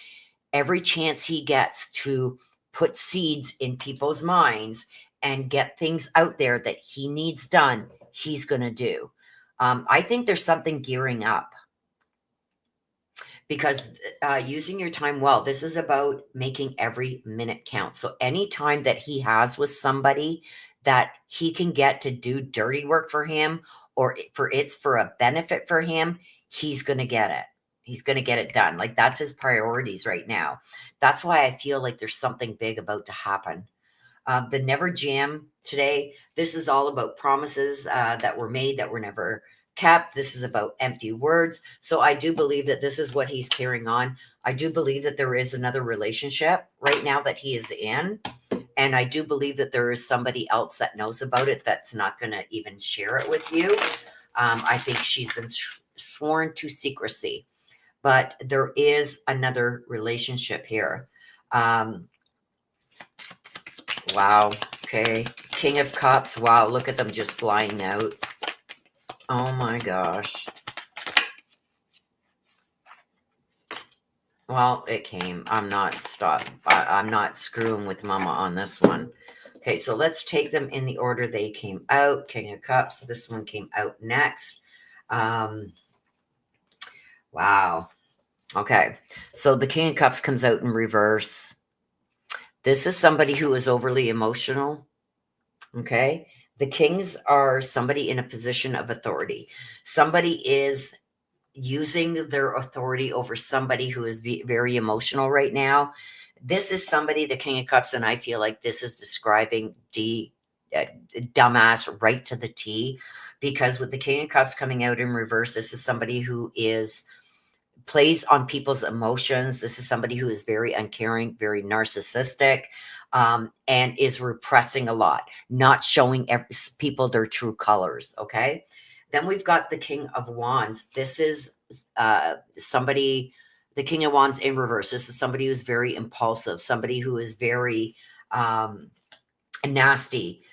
Every chance he gets to put seeds in people's minds and get things out there that he needs done, he's going to do. I think there's something gearing up. Because using your time well, this is about making every minute count. So any time that he has with somebody that he can get to do dirty work for him, or it's for a benefit for him, he's going to get it. He's going to get it done. Like, that's his priorities right now. That's why I feel like there's something big about to happen. The never jam today. This is all about promises that were made that were never kept. This is about empty words. So I do believe that this is what he's carrying on. I do believe that there is another relationship right now that he is in. And I do believe that there is somebody else that knows about it that's not going to even share it with you. I think she's been sworn to secrecy. But there is another relationship here. Wow. Okay. King of Cups. Wow. Look at them just flying out. Oh my gosh. Well, it came. I'm not screwing with Mama on this one. Okay, so let's take them in the order they came out. King of Cups. This one came out next. Wow. Okay, so the King of Cups comes out in reverse. This is somebody who is overly emotional. Okay. The Kings are somebody in a position of authority. Somebody is using their authority over somebody who is very emotional right now. This is somebody, the King of Cups, and I feel like this is describing dumbass right to the T, because with the King of Cups coming out in reverse, this is somebody who plays on people's emotions. This is somebody who is very uncaring, very narcissistic, and is repressing a lot, not showing people their true colors. Okay. Then we've got the King of Wands. This is somebody, the King of Wands in reverse. This is somebody who's very impulsive, somebody who is very nasty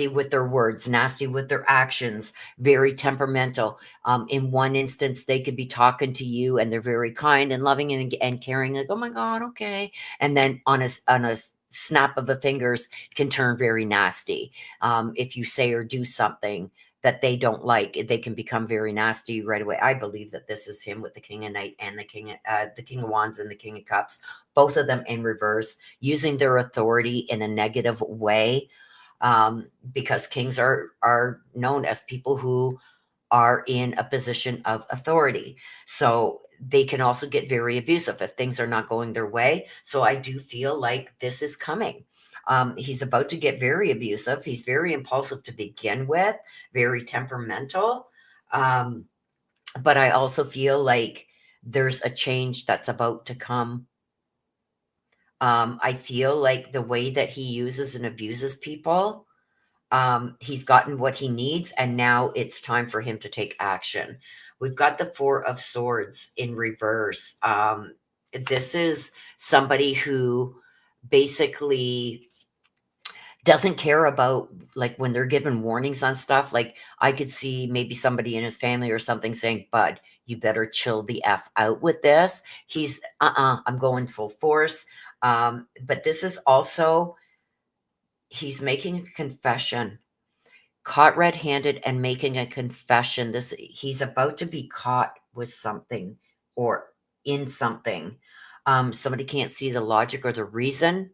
with their words, nasty with their actions, very temperamental. In one instance, they could be talking to you and they're very kind and loving and caring, like, oh my God, okay. And then on a snap of the fingers can turn very nasty if you say or do something that they don't like. They can become very nasty right away. I believe that this is him with the King of Knight and the King of Wands and the King of Cups, both of them in reverse, using their authority in a negative way, because kings are known as people who are in a position of authority. So they can also get very abusive if things are not going their way. So I do feel like this is coming. He's about to get very abusive. He's very impulsive to begin with, very temperamental. But I also feel like there's a change that's about to come. I feel like the way that he uses and abuses people, he's gotten what he needs, and now it's time for him to take action. We've got the Four of Swords in reverse. This is somebody who basically doesn't care about, like, when they're given warnings on stuff. Like, I could see maybe somebody in his family or something saying, "Bud, you better chill the F out with this." He's, I'm going full force. But this is also, he's making a confession, caught red-handed and making a confession. This, he's about to be caught with something or in something. Somebody can't see the logic or the reason.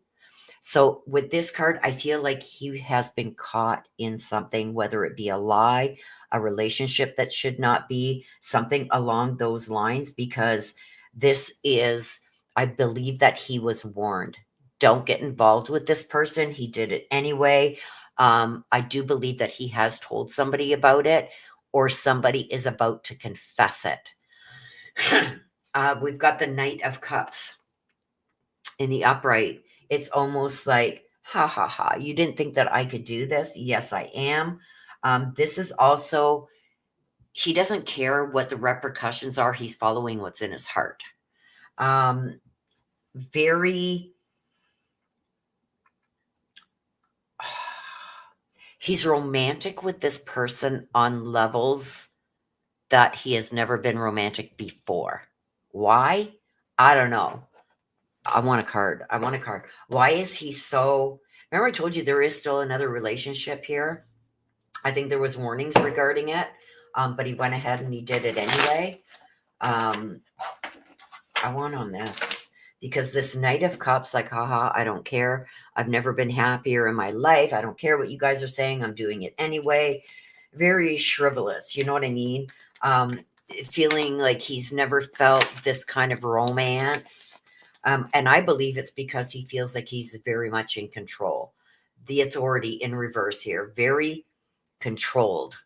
So with this card, I feel like he has been caught in something, whether it be a lie, a relationship that should not be, something along those lines, because this is, I believe that he was warned. Don't get involved with this person. He did it anyway. I do believe that he has told somebody about it, or somebody is about to confess it. We've got the Knight of Cups in the upright. It's almost like, ha ha ha, you didn't think that I could do this? Yes, I am. This is also, he doesn't care what the repercussions are. He's following what's in his heart. Very, he's romantic with this person on levels that he has never been romantic before. Why? I don't know. I want a card. I want a card. Why is he so... Remember I told you there is still another relationship here? I think there was warnings regarding it, but he went ahead and he did it anyway. I want on this, because this Knight of Cups, like, haha, I don't care. I've never been happier in my life. I don't care what you guys are saying. I'm doing it anyway. Very frivolous. You know what I mean? Feeling like he's never felt this kind of romance. And I believe it's because he feels like he's very much in control. The authority in reverse here. Very controlled.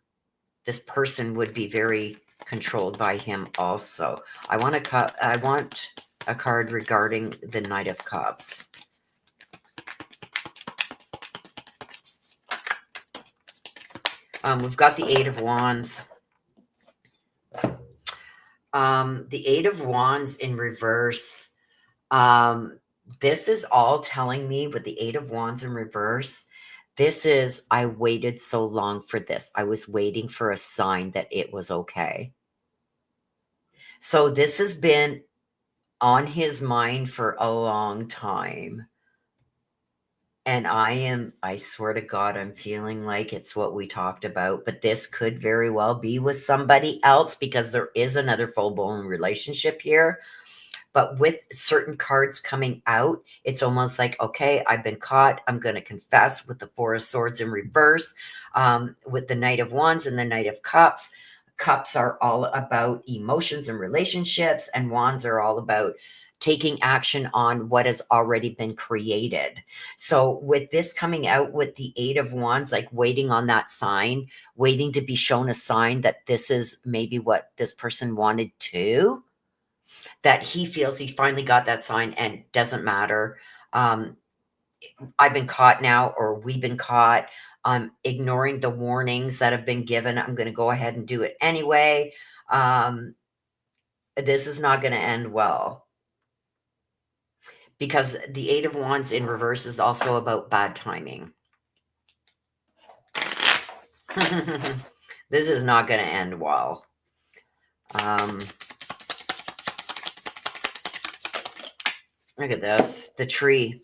This person would be very controlled by him also. I want a card regarding the Knight of Cups. We've got the Eight of Wands. The Eight of Wands in reverse. This is all telling me, with the Eight of Wands in reverse, this is, I waited so long for this. I was waiting for a sign that it was okay. So this has been on his mind for a long time. And I swear to God, I'm feeling like it's what we talked about, but this could very well be with somebody else, because there is another full-blown relationship here. But with certain cards coming out, it's almost like, okay, I've been caught. I'm going to confess, with the Four of Swords in reverse, with the Knight of Wands and the Knight of Cups. Cups are all about emotions and relationships, and Wands are all about taking action on what has already been created. So with this coming out with the Eight of Wands, like waiting on that sign, waiting to be shown a sign that this is maybe what this person wanted too, that he feels he finally got that sign, and doesn't matter. I've been caught now, or we've been caught. Ignoring the warnings that have been given. I'm going to go ahead and do it anyway. This is not going to end well, because the Eight of Wands in reverse is also about bad timing. This is not going to end well. Look at this. The tree.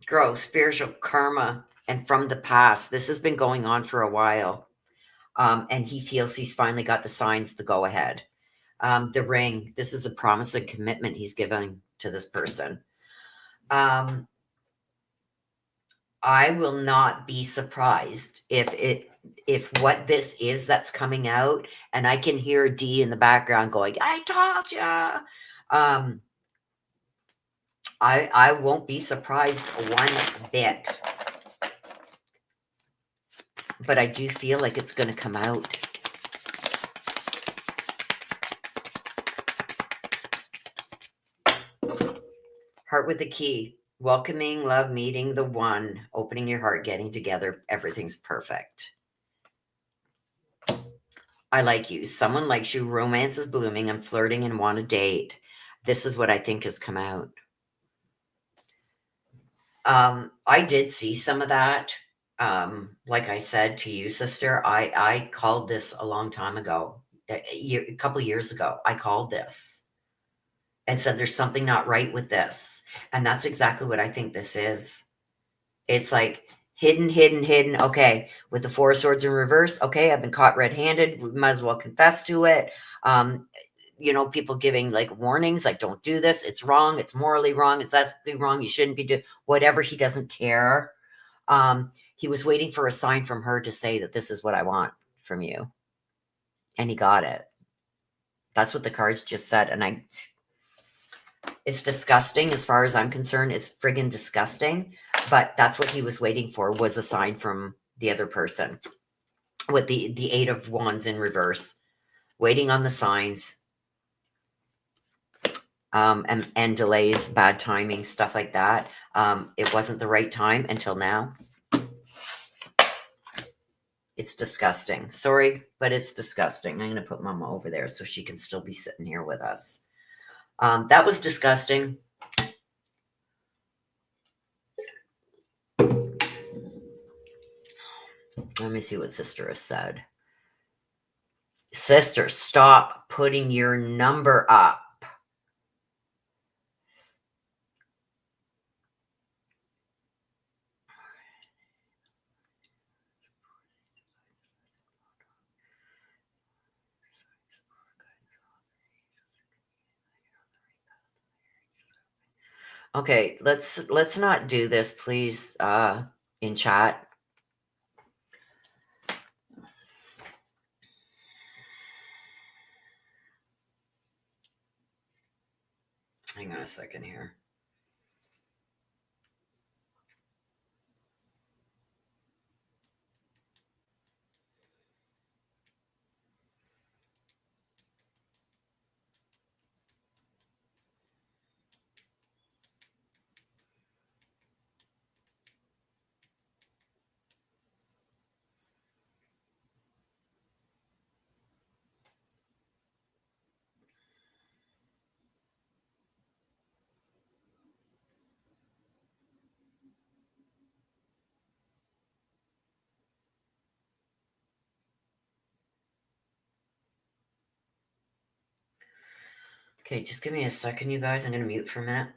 Grow spiritual karma. and from the past. This has been going on for a while. And he feels he's finally got the signs, the go ahead. The ring, this is a promise and commitment he's giving to this person. I will not be surprised if what this is that's coming out, and I can hear D in the background going, "I told you." I won't be surprised one bit, but I do feel like it's going to come out. Heart with the key. Welcoming, love, meeting the one, opening your heart, getting together. Everything's perfect. I like you. Someone likes you. Romance is blooming. I'm flirting and want to date. This is what I think has come out. I did see some of that. Like I said to you, sister, I called this a long time ago, a couple of years ago. I called this and said there's something not right with this. And that's exactly what I think this is. It's like hidden, hidden, hidden. Okay, with the Four of Swords in reverse. Okay, I've been caught red-handed. We might as well confess to it. People giving like warnings, like don't do this. It's wrong. It's morally wrong. It's ethically wrong. You shouldn't be doing whatever. He doesn't care. He was waiting for a sign from her to say that this is what I want from you, and he got it. That's what the cards just said, and it's disgusting as far as I'm concerned. It's friggin' disgusting. But that's what he was waiting for, was a sign from the other person with the Eight of Wands in reverse, waiting on the signs, and delays, bad timing, stuff like that. It wasn't the right time until now. It's disgusting. Sorry, but it's disgusting. I'm going to put Mama over there so she can still be sitting here with us. That was disgusting. Let me see what sister has said. Sister, stop putting your number up. Okay, let's not do this, please, in chat. Hang on a second here. Okay, just give me a second, you guys. I'm going to mute for a minute.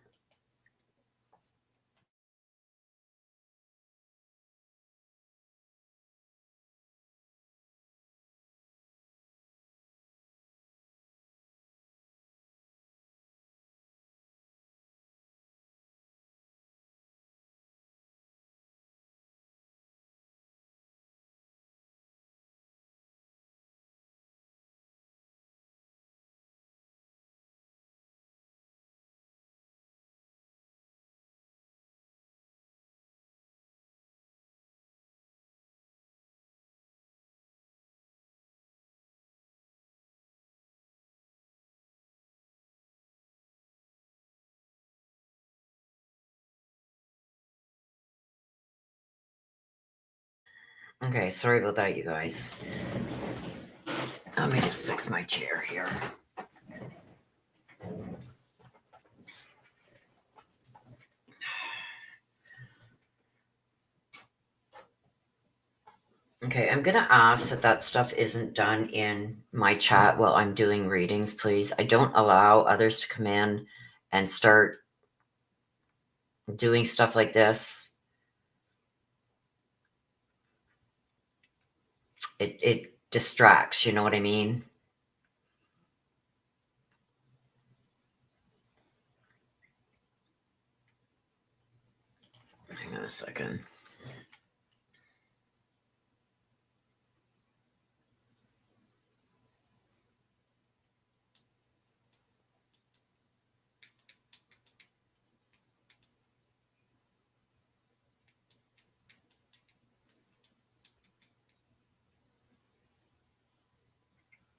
Okay, sorry about that, you guys. Let me just fix my chair here. Okay, I'm going to ask that stuff isn't done in my chat while I'm doing readings, please. I don't allow others to come in and start doing stuff like this. it distracts, you know what I mean? Hang on a second.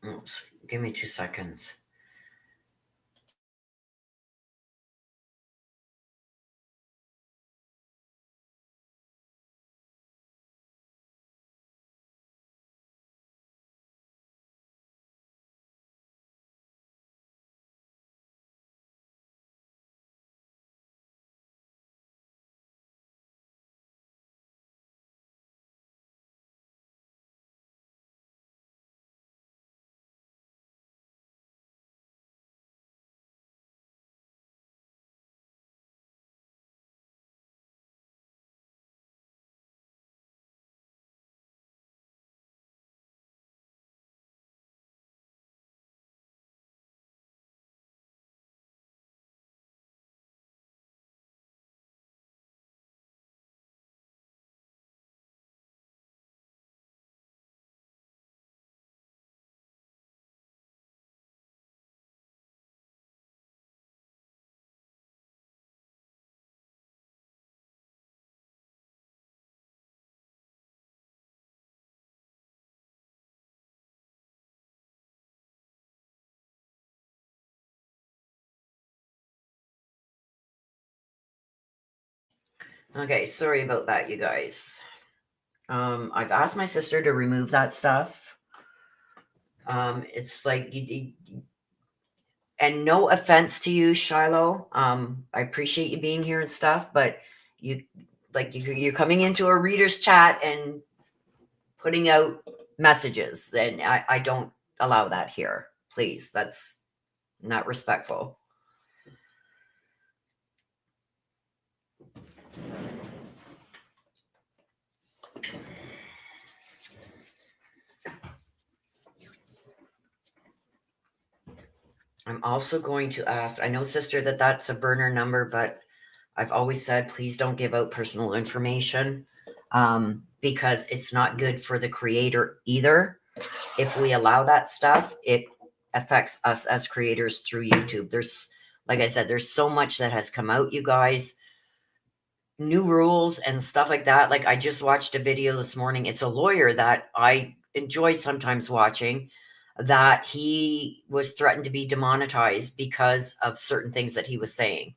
Oops, give me 2 seconds. Okay, sorry about that, you guys. I've asked my sister to remove that stuff. It's like and no offense to you, Shiloh. I appreciate you being here and stuff, but you you're coming into a reader's chat and putting out messages, and I don't allow that here. Please, that's not respectful. I'm also going to ask, I know, sister, that that's a burner number, but I've always said, please don't give out personal information, because it's not good for the creator either. If we allow that stuff, it affects us as creators through YouTube. There's, like I said, there's so much that has come out, you guys, new rules and stuff like that. Like I just watched a video this morning. It's a lawyer that I enjoy sometimes watching, that he was threatened to be demonetized because of certain things that he was saying.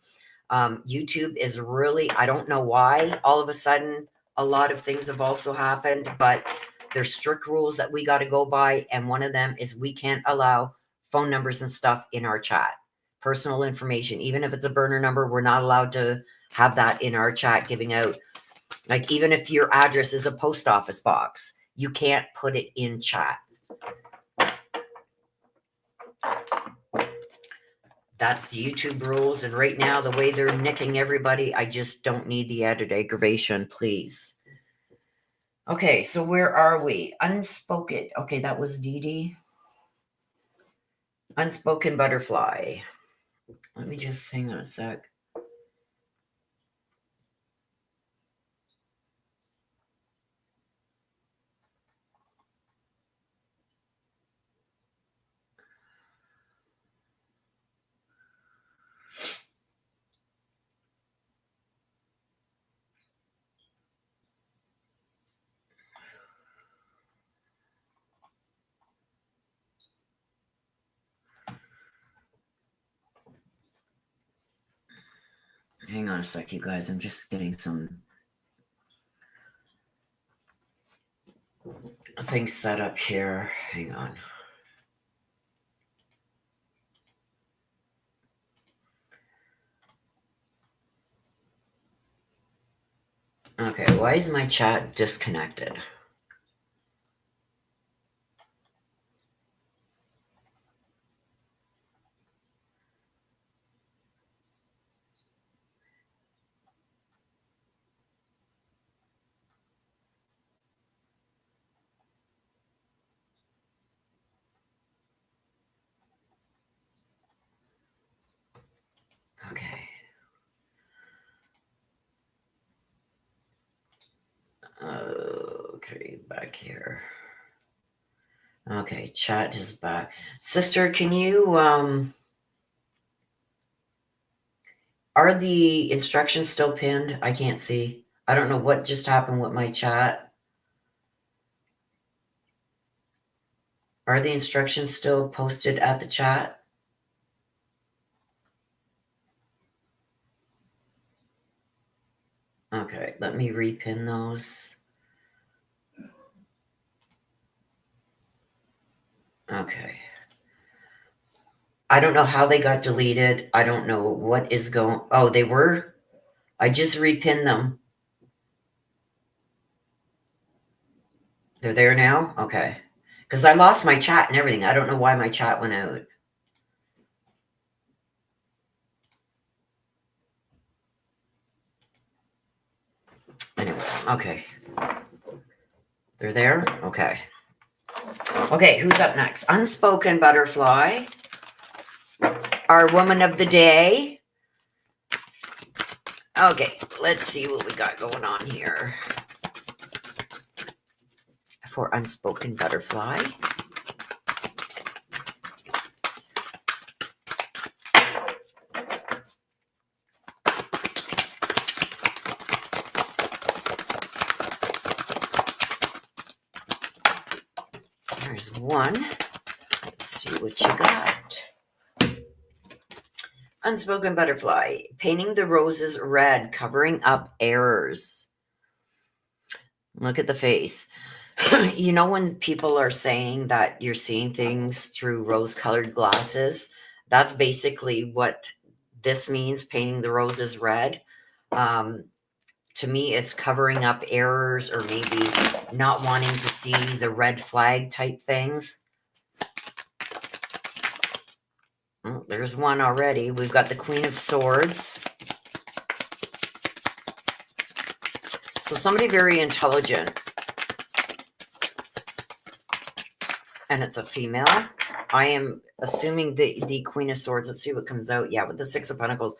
YouTube is really, I don't know why all of a sudden a lot of things have also happened, but there's strict rules that we got to go by. And one of them is we can't allow phone numbers and stuff in our chat. Personal information, even if it's a burner number, we're not allowed to have that in our chat giving out. Like, even if your address is a post office box, you can't put it in chat. That's YouTube rules. And right now, the way they're nicking everybody, I just don't need the added aggravation, please. Okay, so where are we? Unspoken. Okay, that was Dee Dee. Unspoken butterfly. Let me just hang on a sec. Hang on a sec, you guys. I'm just getting some things set up here. Hang on. Okay, why is my chat disconnected? Okay, back here. Okay, chat is back. Sister, can you, are the instructions still pinned? I can't see. I don't know what just happened with my chat. Are the instructions still posted at the chat? Okay, let me repin those. Okay. I don't know how they got deleted. I don't know what is going. Oh, they were. I just repinned them. They're there now? Okay. Because I lost my chat and everything. I don't know why my chat went out. Anyway, okay. They're there? Okay. Okay, who's up next? Unspoken Butterfly. Our woman of the day. Okay, let's see what we got going on here. For Unspoken Butterfly. There's one. Let's see what you got. Unspoken Butterfly. Painting the roses red, covering up errors. Look at the face. You know when people are saying that you're seeing things through rose-colored glasses? That's basically what this means, painting the roses red. To me, it's covering up errors or maybe not wanting to see the red flag type things. Oh, there's one already. We've got the Queen of Swords. So somebody very intelligent. And it's a female. I am assuming the Queen of Swords. Let's see what comes out. Yeah, with the Six of Pentacles.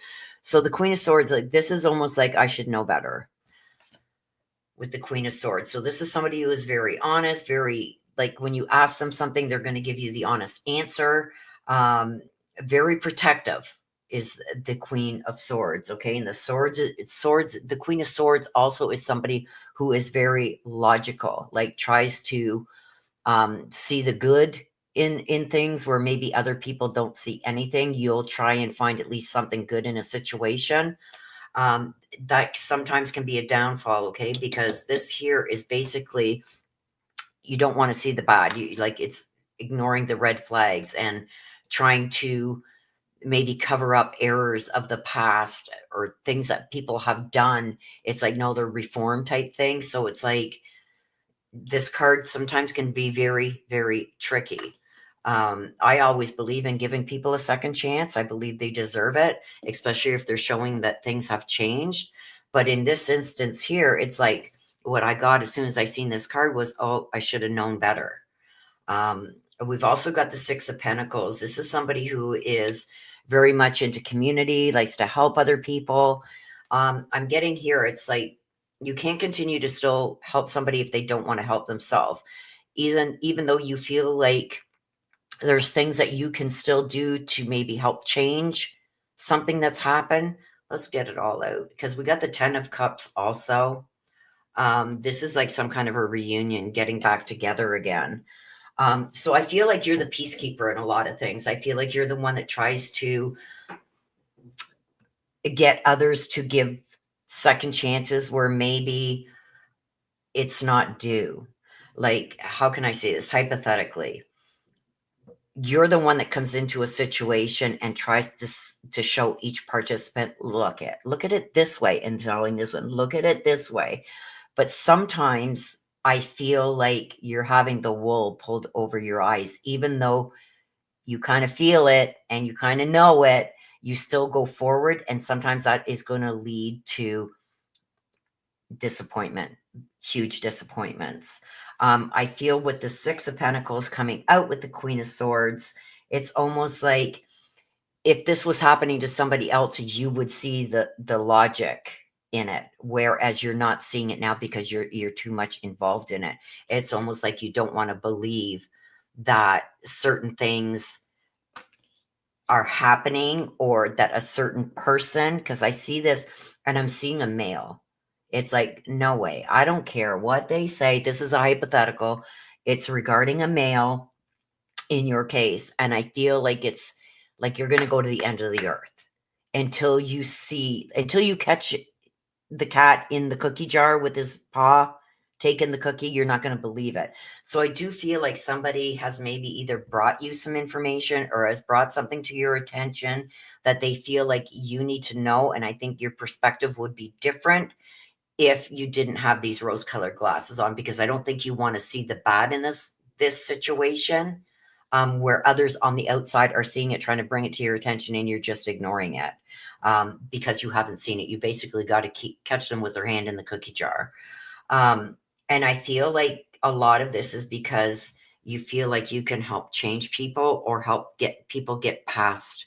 So the Queen of Swords, like this is almost like I should know better with the Queen of Swords. So this is somebody who is very honest, very, like when you ask them something, they're going to give you the honest answer. Very protective is the Queen of Swords. Okay. And the swords, the Queen of Swords also is somebody who is very logical, like tries to see the good in things where maybe other people don't see anything. You'll try and find at least something good in a situation. That sometimes can be a downfall, okay? Because this here is basically, you don't want to see the bad. You like, it's ignoring the red flags and trying to maybe cover up errors of the past or things that people have done. It's like, no, they're reform type things. So it's like, this card sometimes can be very, very tricky. I always believe in giving people a second chance. I believe they deserve it, especially if they're showing that things have changed. But in this instance here, it's like what I got as soon as I seen this card was, oh, I should have known better. We've also got the Six of Pentacles. This is somebody who is very much into community, likes to help other people. I'm getting here, it's like, you can't continue to still help somebody if they don't want to help themselves. Even though you feel like there's things that you can still do to maybe help change something that's happened. Let's get it all out because we got the Ten of Cups also. This is like some kind of a reunion, getting back together again. So I feel like you're the peacekeeper in a lot of things. I feel like you're the one that tries to get others to give second chances where maybe it's not due. Like, how can I say this hypothetically? You're the one that comes into a situation and tries to show each participant, look at it this way, and telling this one, look at it this way. But sometimes I feel like you're having the wool pulled over your eyes, even though you kind of feel it and you kind of know it, you still go forward. And sometimes that is going to lead to disappointment, huge disappointments. I feel with the Six of Pentacles coming out with the Queen of Swords, it's almost like if this was happening to somebody else, you would see the logic in it, whereas you're not seeing it now because you're too much involved in it. It's almost like you don't want to believe that certain things are happening, or that a certain person, because I see this and I'm seeing a male. It's like, no way. I don't care what they say. This is a hypothetical. It's regarding a male in your case. And I feel like it's like you're going to go to the end of the earth until you catch the cat in the cookie jar with his paw taking the cookie. You're not going to believe it. So I do feel like somebody has maybe either brought you some information or has brought something to your attention that they feel like you need to know. And I think your perspective would be different if you didn't have these rose colored glasses on, because I don't think you want to see the bad in this situation, where others on the outside are seeing it, trying to bring it to your attention, and you're just ignoring it, because you haven't seen it. You basically got to catch them with their hand in the cookie jar. And I feel like a lot of this is because you feel like you can help change people or help get people get past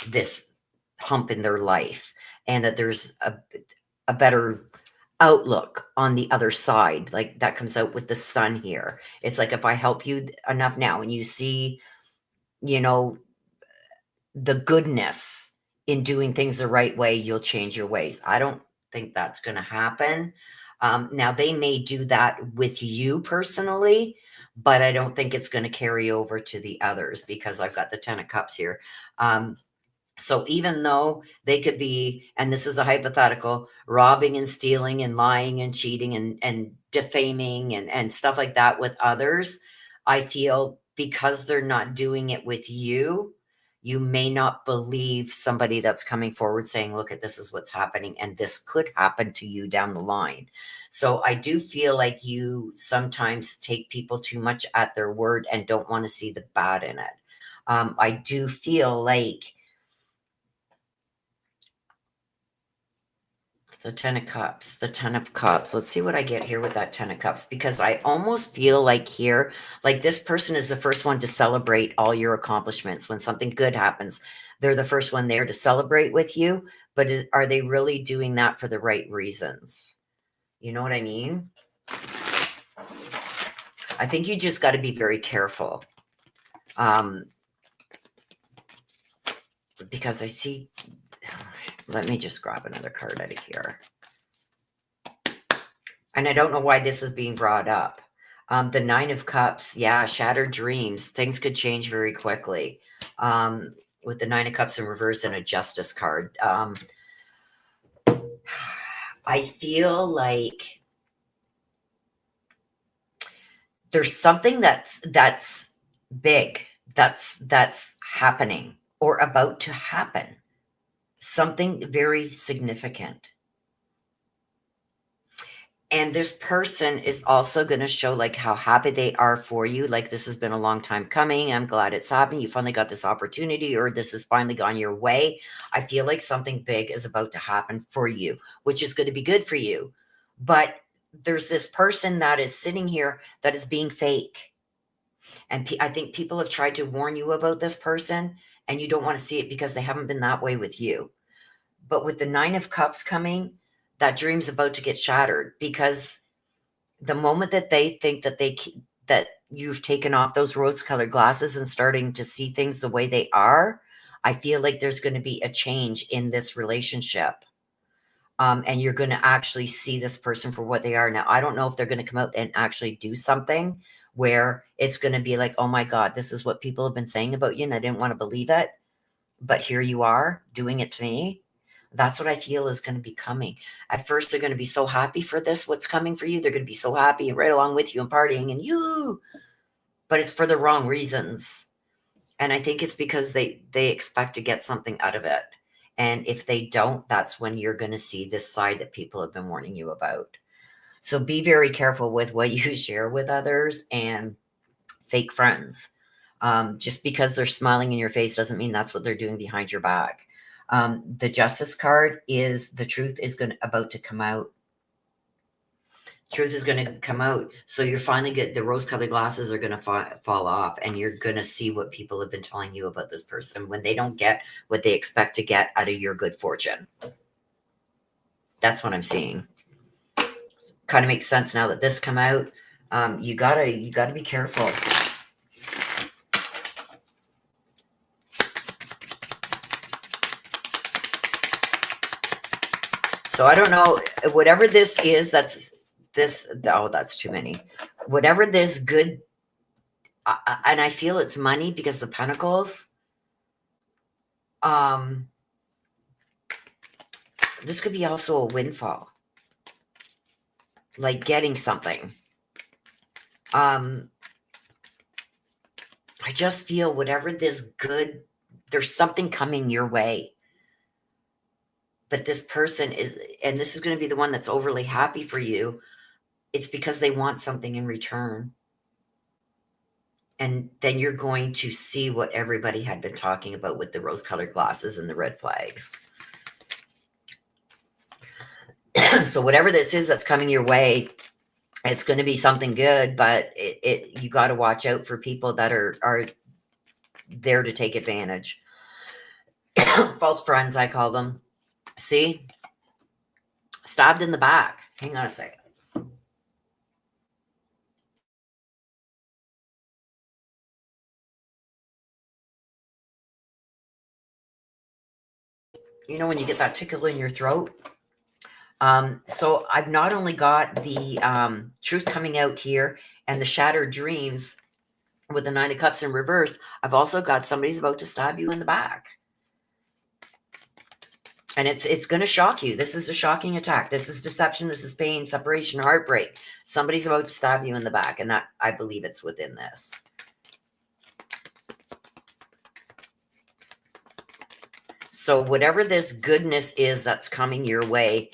this hump in their life, and that there's a better outlook on the other side. Like that comes out with the sun here. It's like, if I help you enough now and you see, you know, the goodness in doing things the right way, you'll change your ways. I don't think that's going to happen. Now, they may do that with you personally, but I don't think it's going to carry over to the others, because I've got the 10 of Cups here. So even though they could be, and this is a hypothetical, robbing and stealing and lying and cheating and defaming and stuff like that with others, I feel because they're not doing it with you, you may not believe somebody that's coming forward saying, look, at this is what's happening, and this could happen to you down the line. So I do feel like you sometimes take people too much at their word and don't want to see the bad in it. I do feel like the 10 of Cups, the 10 of Cups. Let's see what I get here with that 10 of Cups, because I almost feel like here, like this person is the first one to celebrate all your accomplishments. When something good happens, they're the first one there to celebrate with you. But are they really doing that for the right reasons? You know what I mean? I think you just got to be very careful. Because I see, let me just grab another card out of here. And I don't know why this is being brought up. The 9 of Cups, yeah, shattered dreams. Things could change very quickly. With the 9 of Cups in reverse and a Justice card. I feel like there's something that's big that's happening or about to happen. Something very significant. And this person is also going to show like how happy they are for you. Like, this has been a long time coming. I'm glad it's happened. You finally got this opportunity, or this has finally gone your way. I feel like something big is about to happen for you, which is going to be good for you. But there's this person that is sitting here that is being fake. And I think people have tried to warn you about this person, and you don't want to see it because they haven't been that way with you. But with the 9 of Cups coming, that dream's about to get shattered, because the moment that they think that you've taken off those rose-colored glasses and starting to see things the way they are, I feel like there's going to be a change in this relationship. And you're going to actually see this person for what they are. Now, I don't know if they're going to come out and actually do something where it's going to be like, oh my God, this is what people have been saying about you, and I didn't want to believe it, but here you are doing it to me. That's what I feel is going to be coming. At first, they're going to be so happy for this, what's coming for you. They're going to be so happy and right along with you and partying and you, but it's for the wrong reasons. And I think it's because they expect to get something out of it. And if they don't, that's when you're going to see this side that people have been warning you about. So be very careful with what you share with others and fake friends. Just because they're smiling in your face doesn't mean that's what they're doing behind your back. The Justice card is the truth is about to come out. Truth is going to come out. So you're finally the rose-colored glasses are going to fall off, and you're going to see what people have been telling you about this person when they don't get what they expect to get out of your good fortune. That's what I'm seeing. Kind of makes sense now that this come out. You gotta be careful. So I don't know, whatever this is, that's too many. Whatever this good, and I feel it's money because the pentacles, this could be also a windfall, like getting something. I just feel whatever this good, there's something coming your way. But this person is, and this is going to be the one that's overly happy for you. It's because they want something in return. And then you're going to see what everybody had been talking about with the rose-colored glasses and the red flags. So whatever this is that's coming your way, it's going to be something good, but you got to watch out for people that are there to take advantage. False friends, I call them. See? Stabbed in the back. Hang on a second. You know when you get that tickle in your throat? So I've not only got the truth coming out here and the shattered dreams with the 9 of Cups in reverse, I've also got somebody's about to stab you in the back. And it's going to shock you. This is a shocking attack. This is deception. This is pain, separation, heartbreak. Somebody's about to stab you in the back. And that, I believe it's within this. So whatever this goodness is that's coming your way,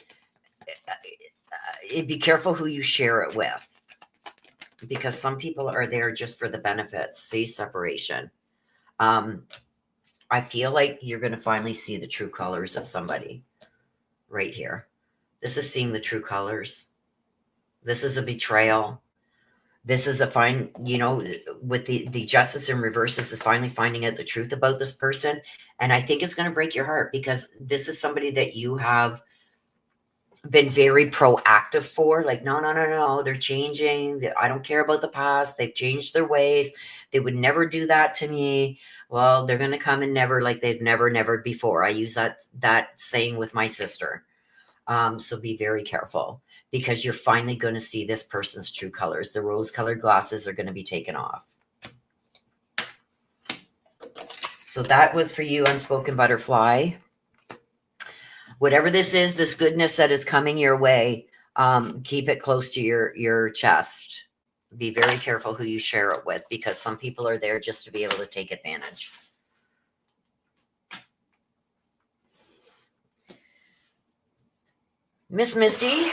be careful who you share it with. Because some people are there just for the benefits. See, separation. I feel like you're going to finally see the true colors of somebody right here. This is seeing the true colors. This is a betrayal. This is a with the justice in reverse, this is finally finding out the truth about this person. And I think it's going to break your heart because this is somebody that you have been very proactive for. Like, no, they're changing. I don't care about the past. They've changed their ways. They would never do that to me. Well, they're going to come and never, like they've never before. I use that saying with my sister. So be very careful because you're finally going to see this person's true colors. The rose-colored glasses are going to be taken off. So that was for you, Unspoken Butterfly. Whatever this is, this goodness that is coming your way, keep it close to your chest. Be very careful who you share it with because some people are there just to be able to take advantage. Miss Missy.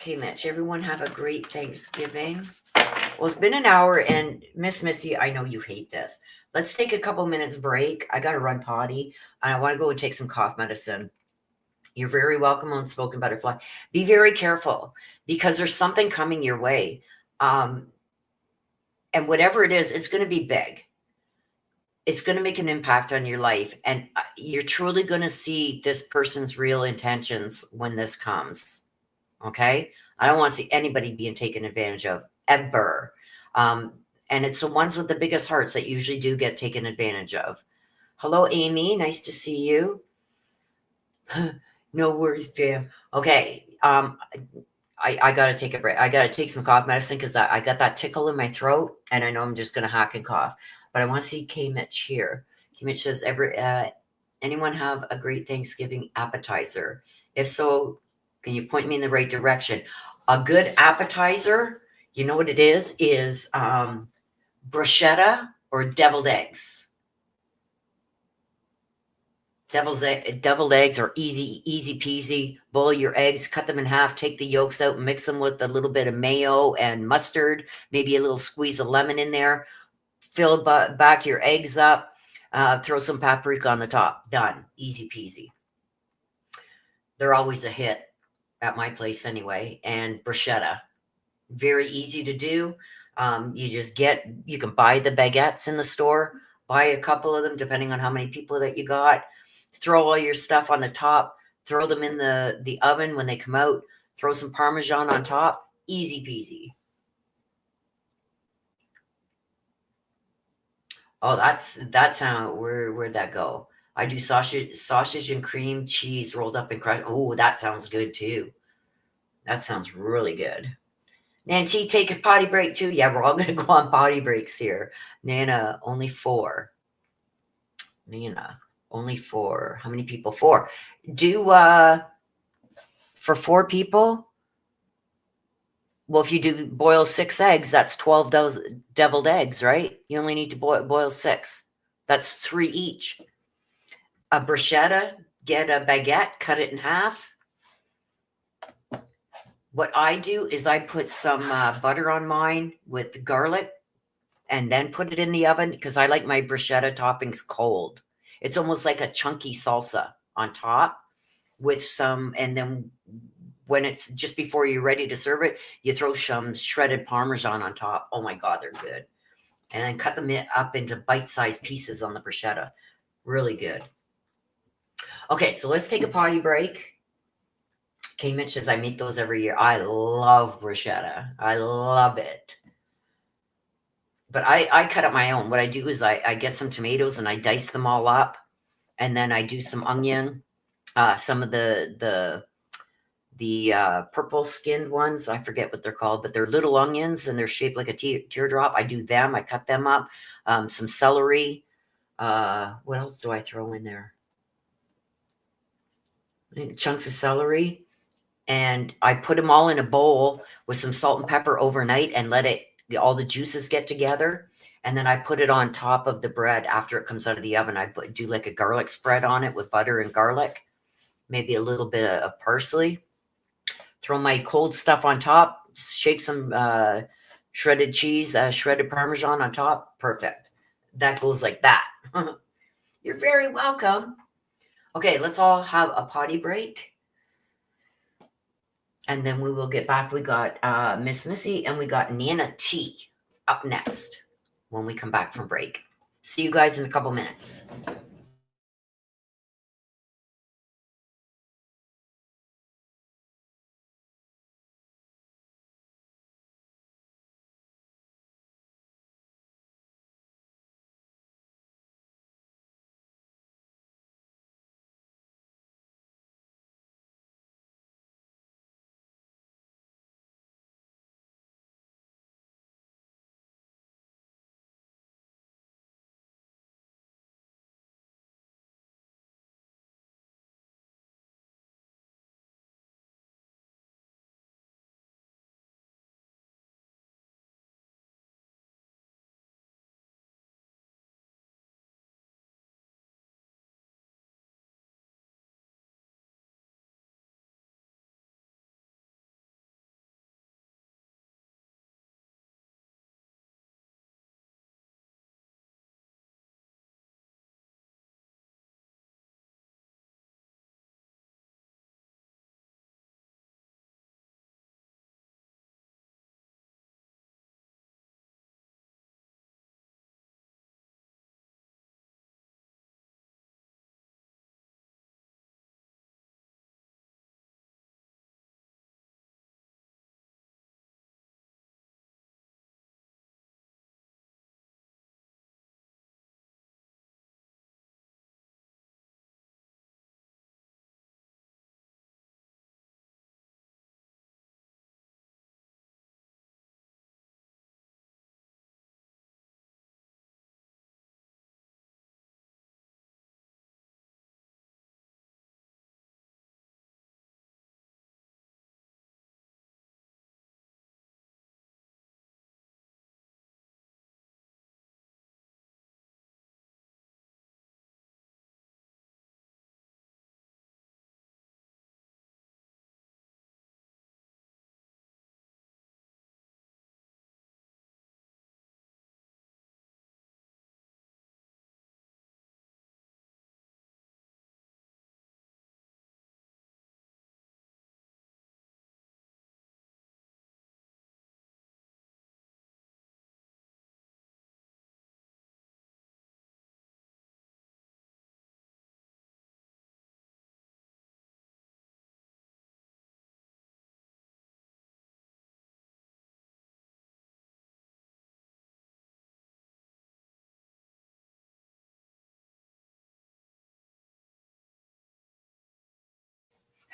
Okay, Mitch, everyone have a great Thanksgiving. Well, it's been an hour, and Miss Missy, I know you hate this. Let's take a couple minutes break. I got to run potty, and I want to go and take some cough medicine. You're very welcome, Unspoken Butterfly. Be very careful because there's something coming your way. And whatever it is, it's going to be big. It's going to make an impact on your life. And you're truly going to see this person's real intentions when this comes. Okay? I don't want to see anybody being taken advantage of, ever. And it's the ones with the biggest hearts that usually do get taken advantage of. Hello, Amy. Nice to see you. No worries, fam. Okay. I got to take a break. I got to take some cough medicine because I got that tickle in my throat and I know I'm just going to hack and cough. But I want to see K Mitch here. K Mitch says, anyone have a great Thanksgiving appetizer? If so, can you point me in the right direction? A good appetizer, you know what it is bruschetta or deviled eggs. Deviled eggs are easy peasy. Boil your eggs, cut them in half, take the yolks out, mix them with a little bit of mayo and mustard, maybe a little squeeze of lemon in there. Fill back your eggs up, throw some paprika on the top. Done. Easy peasy. They're always a hit at my place anyway. And bruschetta, very easy to do. You can buy the baguettes in the store. Buy a couple of them, depending on how many people that you got. Throw all your stuff on the top. Throw them in the oven when they come out. Throw some Parmesan on top. Easy peasy. Oh, that's how where'd that go? I do sausage and cream cheese rolled up and crushed. Oh, that sounds good too. That sounds really good. Nancy, take a potty break too. Yeah, we're all gonna go on potty breaks here. Nana, only four. Nana, only four. How many people? Four. Do for four people? Well, if you do boil 6 eggs, that's 12 deviled eggs, right? You only need to boil six. That's three each. A bruschetta, get a baguette, cut it in half. What I do is I put some butter on mine with garlic and then put it in the oven because I like my bruschetta toppings cold. It's almost like a chunky salsa on top with some, and then when it's just before you're ready to serve it, you throw some shredded Parmesan on top. Oh my God, they're good. And then cut them up into bite-sized pieces on the bruschetta. Really good. Okay, so let's take a potty break. Cayman says I make those every year. I love bruschetta. I love it. But I cut up my own. What I do is I get some tomatoes and I dice them all up. And then I do some onion, some of the purple skinned ones. I forget what they're called, but they're little onions and they're shaped like a teardrop. I do them. I cut them up. Some celery. What else do I throw in there? Chunks of celery. And I put them all in a bowl with some salt and pepper overnight and let it all the juices get together. And then I put it on top of the bread after it comes out of the oven. I do like a garlic spread on it with butter and garlic, maybe a little bit of parsley. Throw my cold stuff on top, shake some shredded cheese, shredded Parmesan on top. Perfect. That goes like that. You're very welcome. Okay, let's all have a potty break. And then we will get back. We got Miss Missy and we got Nana T up next when we come back from break. See you guys in a couple minutes.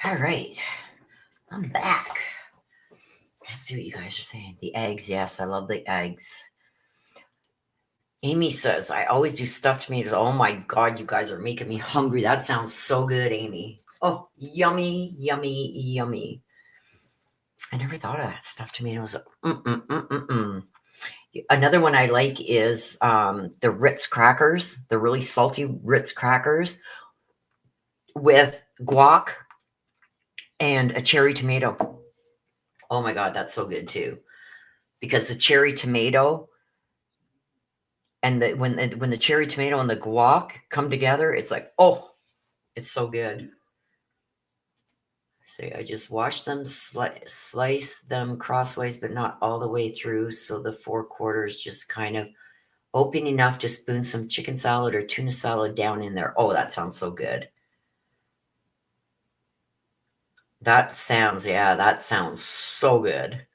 All right. I'm back. Let's see what you guys are saying. The eggs. Yes, I love the eggs. Amy says, I always do stuffed tomatoes. Oh my God, you guys are making me hungry. That sounds so good, Amy. Oh, yummy, yummy, yummy. I never thought of that. Stuffed tomatoes. Another one I like is the Ritz crackers, the really salty Ritz crackers with guac and a cherry tomato. Oh my God, that's so good too. Because the cherry tomato and when the cherry tomato and the guac come together, it's like, oh, it's so good. See, I just wash them, slice them crossways, but not all the way through. So the 4/4 just kind of open enough to spoon some chicken salad or tuna salad down in there. Oh, that sounds so good. That sounds so good.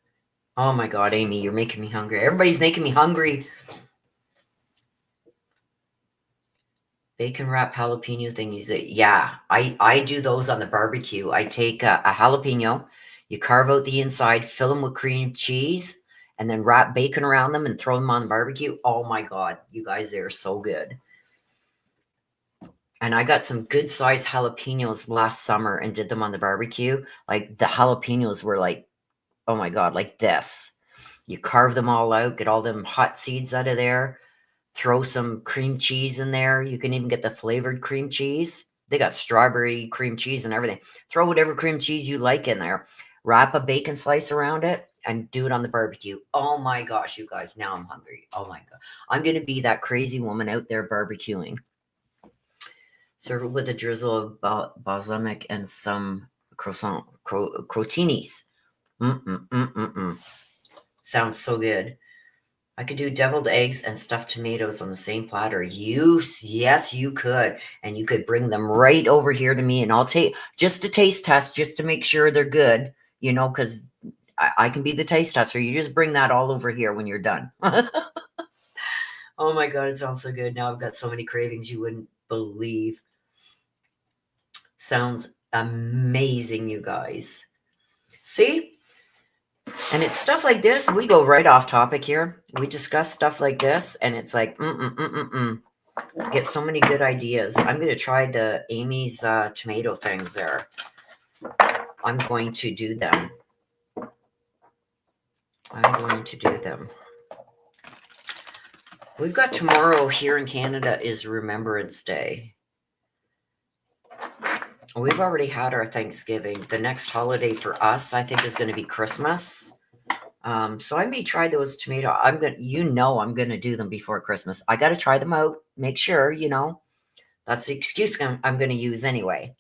Oh my God, Amy, you're making me hungry. Everybody's making me hungry. Bacon wrap jalapeno thingies. Yeah, I do those on the barbecue. I take a jalapeno, you carve out the inside, fill them with cream cheese, and then wrap bacon around them and throw them on the barbecue. Oh my God, you guys, they're so good. And I got some good sized jalapenos last summer and did them on the barbecue. Like the jalapenos were like, oh my God, like this. You carve them all out, get all them hot seeds out of there. Throw some cream cheese in there. You can even get the flavored cream cheese. They got strawberry cream cheese and everything. Throw whatever cream cheese you like in there. Wrap a bacon slice around it and do it on the barbecue. Oh my gosh, you guys, now I'm hungry. Oh my God. I'm going to be that crazy woman out there barbecuing. Serve it with a drizzle of balsamic and some crotinis. Sounds so good. I could do deviled eggs and stuffed tomatoes on the same platter. Yes, you could. And you could bring them right over here to me and I'll take just a taste test just to make sure they're good, because I can be the taste tester. You just bring that all over here when you're done. Oh my God, it sounds so good. Now I've got so many cravings you wouldn't believe. Sounds amazing, you guys. See? And it's stuff like this. We go right off topic here. We discuss stuff like this, and it's like, Get so many good ideas. I'm going to try the Amy's tomato things there. I'm going to do them. We've got tomorrow here in Canada is Remembrance Day. We've already had our Thanksgiving. The next holiday for us, I think, is going to be Christmas. So I may try those tomato. I'm gonna do them before Christmas. I got to try them out. Make sure, that's the excuse I'm going to use anyway.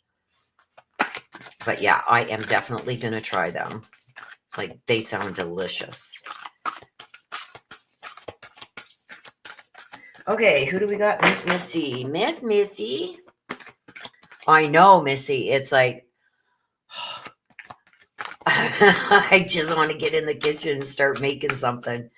But yeah, I am definitely going to try them. Like, they sound delicious. Okay, who do we got? Miss Missy. Miss Missy. I know, Missy. It's like, I just want to get in the kitchen and start making something.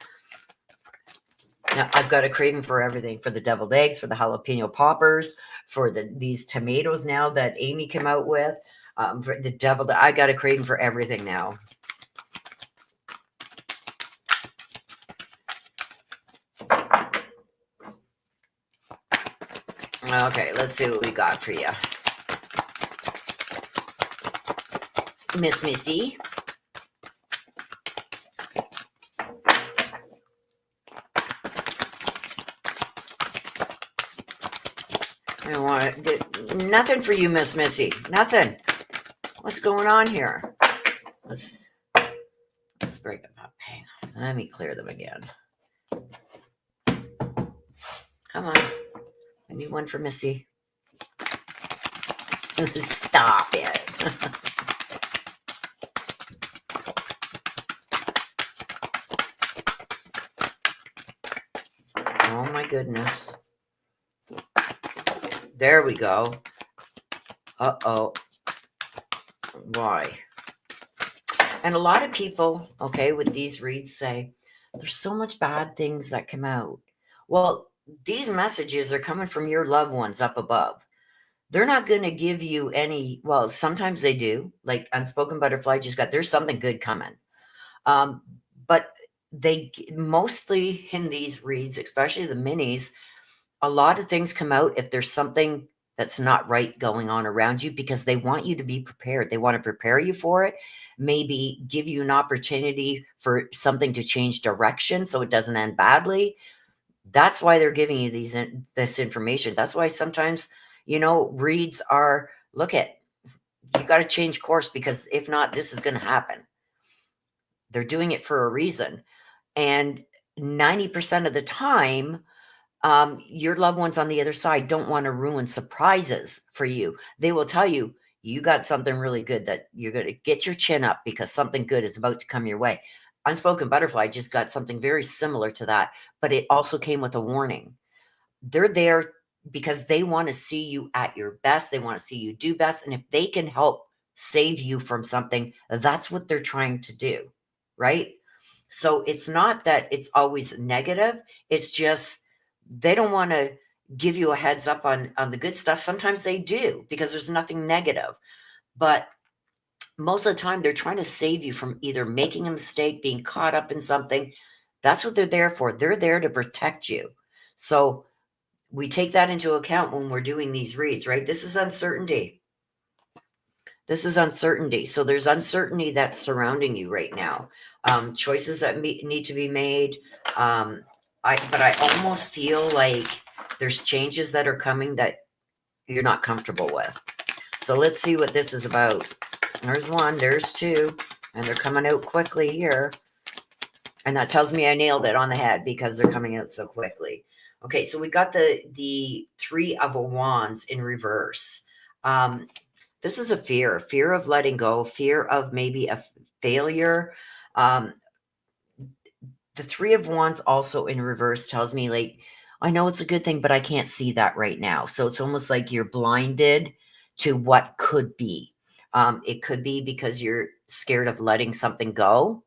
Now, I've got a craving for everything, for the deviled eggs, for the jalapeno poppers, for these tomatoes now that Amy came out with, for the deviled. I got a craving for everything now. Okay, let's see what we got for you. Miss Missy. I want to get nothing for you, Miss Missy. Nothing. What's going on here? Let's break them up. Hang on. Let me clear them again. Come on. I need one for Missy. Stop it. Oh my goodness. There we go. Uh-oh. Why? And a lot of people, okay, with these reads say, there's so much bad things that come out. Well, these messages are coming from your loved ones up above. they're not going to give you any, well, sometimes they do, like unspoken butterfly just got, there's something good coming. Um, but they mostly in these reads, especially the minis, a lot of things come out if there's something that's not right going on around you, because they want you to be prepared. They want to prepare you for it, maybe give you an opportunity for something to change direction so it doesn't end badly. That's why they're giving you this information. That's why sometimes, reads are, look at, you got to change course, because if not, this is going to happen. They're doing it for a reason. And 90% of the time, your loved ones on the other side don't want to ruin surprises for you. They will tell you, you got something really good that you're going to get your chin up because something good is about to come your way. Unspoken Butterfly just got something very similar to that, but it also came with a warning. They're there because they want to see you at your best. They want to see you do best. And if they can help save you from something, that's what they're trying to do, right? So it's not that it's always negative. It's just they don't want to give you a heads up on the good stuff. Sometimes they do because there's nothing negative. But most of the time, they're trying to save you from either making a mistake, being caught up in something. That's what they're there for. They're there to protect you. So we take that into account when we're doing these reads, right? This is uncertainty. This is uncertainty. So there's uncertainty that's surrounding you right now. Choices that need to be made. But I almost feel like there's changes that are coming that you're not comfortable with. So let's see what this is about. There's one, there's two, and they're coming out quickly here. And that tells me I nailed it on the head because they're coming out so quickly. Okay, so we got the Three of Wands in reverse. This is a fear of letting go, fear of maybe a failure. The Three of Wands also in reverse tells me, like, I know it's a good thing, but I can't see that right now. So it's almost like you're blinded to what could be. It could be because you're scared of letting something go.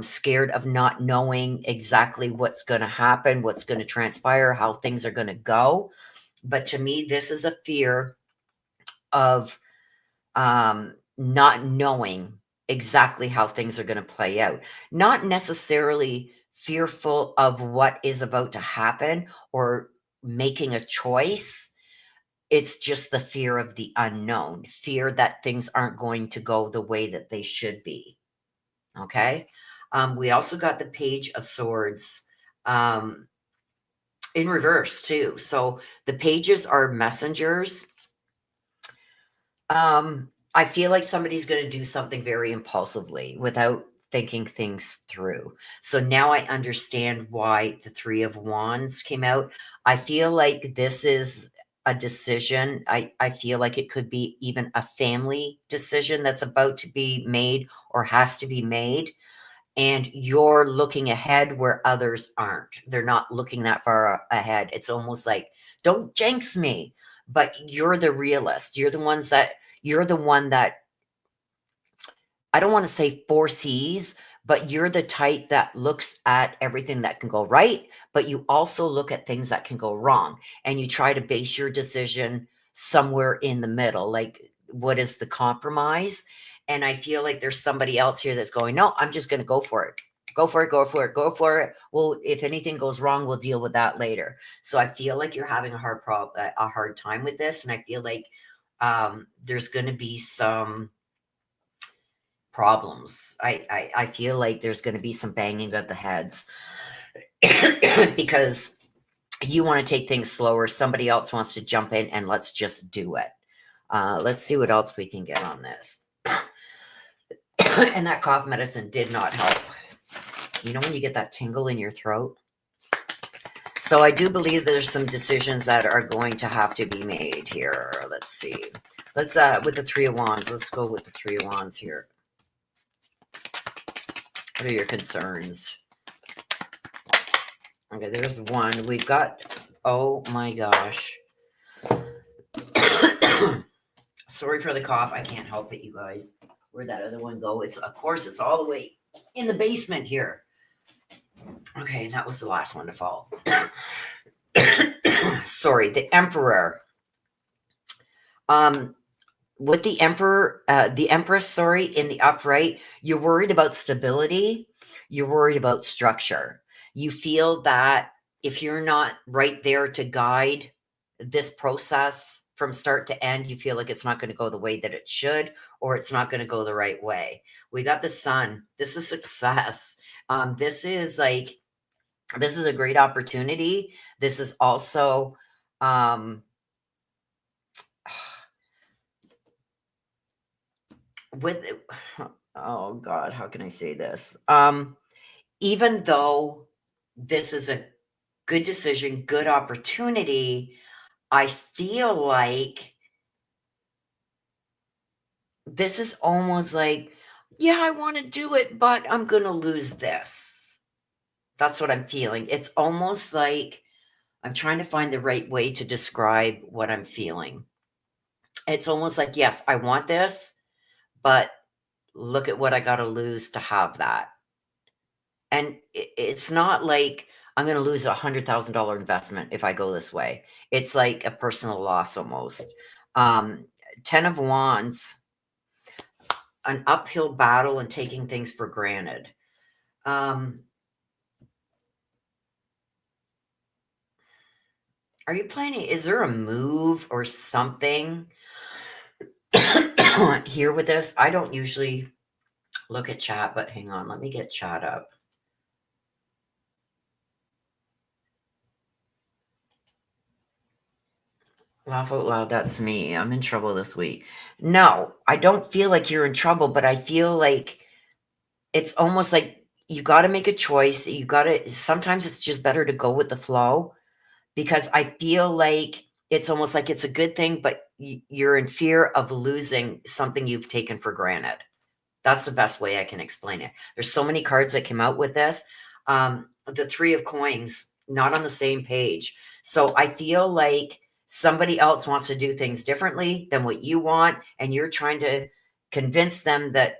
Scared of not knowing exactly what's going to happen, what's going to transpire, how things are going to go. But to me, this is a fear of not knowing exactly how things are going to play out. Not necessarily fearful of what is about to happen or making a choice. It's just the fear of the unknown, fear that things aren't going to go the way that they should be. Okay. We also got the Page of Swords in reverse too. So the pages are messengers. I feel like somebody's going to do something very impulsively without thinking things through. So now I understand why the Three of Wands came out. I feel like this is a decision. I feel like it could be even a family decision that's about to be made or has to be made. And you're looking ahead where others aren't. They're not looking that far ahead. It's almost like, don't jinx me. But you're the realist. You're the one that, I don't want to say foresees, but you're the type that looks at everything that can go right, but you also look at things that can go wrong. And you try to base your decision somewhere in the middle. Like, what is the compromise? And I feel like there's somebody else here that's going, no, I'm just going to go for it. Go for it, go for it, go for it. Well, if anything goes wrong, we'll deal with that later. So I feel like you're having a hard time with this. And I feel like there's going to be some problems. I feel like there's going to be some banging of the heads because you want to take things slower. Somebody else wants to jump in and let's just do it. Let's see what else we can get on this. And that cough medicine did not help. You know when you get that tingle in your throat? So I do believe there's some decisions that are going to have to be made here. Let's see. Let's, with the Three of Wands, let's go with the Three of Wands here. What are your concerns? Okay, there's one. We've got, oh my gosh. Sorry for the cough. I can't help it, you guys. Where'd that other one go? Of course, it's all the way in the basement here. Okay, that was the last one to fall. Sorry, the Emperor. With the Empress, sorry, in the upright, you're worried about stability. You're worried about structure. You feel that if you're not right there to guide this process from start to end, you feel like it's not going to go the way that it should, or it's not going to go the right way. We got the Sun. This is success. This is like, this is a great opportunity. This is also, um, with, oh God, how can I say this? Even though this is a good decision, good opportunity, I feel like this is almost like, yeah, I want to do it, but I'm going to lose this. That's what I'm feeling. It's almost like I'm trying to find the right way to describe what I'm feeling. It's almost like, yes, I want this, but look at what I got to lose to have that. And it's not like I'm going to lose $100,000 investment if I go this way. It's like a personal loss almost. Um, 10 of Wands, an uphill battle and taking things for granted. Are you planning? Is there a move or something here with this? I don't usually look at chat, but hang on. Let me get chat up. Laugh out loud, that's me. I'm in trouble this week. No, I don't feel like you're in trouble, but I feel like it's almost like you got to make a choice. You got to, sometimes it's just better to go with the flow, because I feel like it's almost like it's a good thing, but you're in fear of losing something you've taken for granted. That's the best way I can explain it. There's so many cards that came out with this. The Three of Coins, not on the same page. So I feel like somebody else wants to do things differently than what you want, and you're trying to convince them that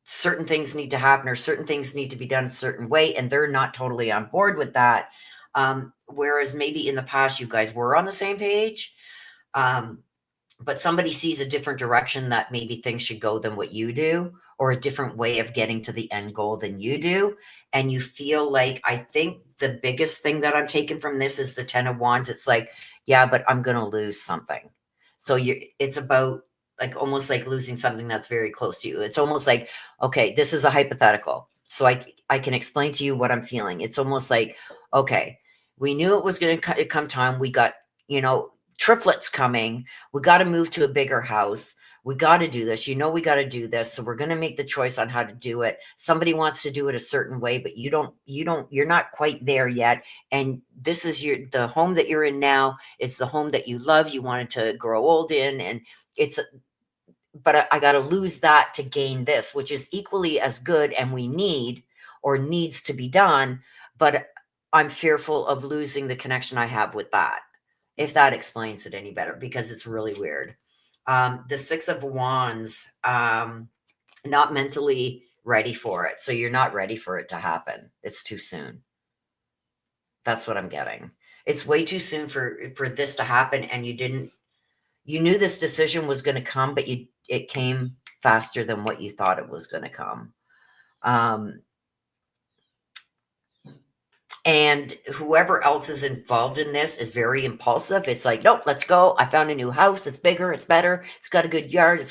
certain things need to happen or certain things need to be done a certain way, and they're not totally on board with that. Whereas maybe in the past you guys were on the same page. But somebody sees a different direction that maybe things should go than what you do, or a different way of getting to the end goal than you do. And you feel like, I think the biggest thing that I'm taking from this is the 10 of Wands. It's like, yeah, but I'm going to lose something. So it's about like almost like losing something that's very close to you. It's almost like, okay, this is a hypothetical. So I can explain to you what I'm feeling. It's almost like, okay, we knew it was going to come time. We got, triplets coming. We got to move to a bigger house. We got to do this. We got to do this. So we're going to make the choice on how to do it. Somebody wants to do it a certain way, but you're not quite there yet. And this is the home that you're in now. It's the home that you love. You wanted to grow old in, and but I got to lose that to gain this, which is equally as good. And we need, or needs to be done. But I'm fearful of losing the connection I have with that, if that explains it any better, because it's really weird. The Six of Wands, not mentally ready for it. So you're not ready for it to happen. It's too soon. That's what I'm getting. It's way too soon for this to happen. And you knew this decision was going to come, but it came faster than what you thought it was going to come. And whoever else is involved in this is very impulsive. It's like, nope, let's go. I found a new house. It's bigger. It's better. It's got a good yard.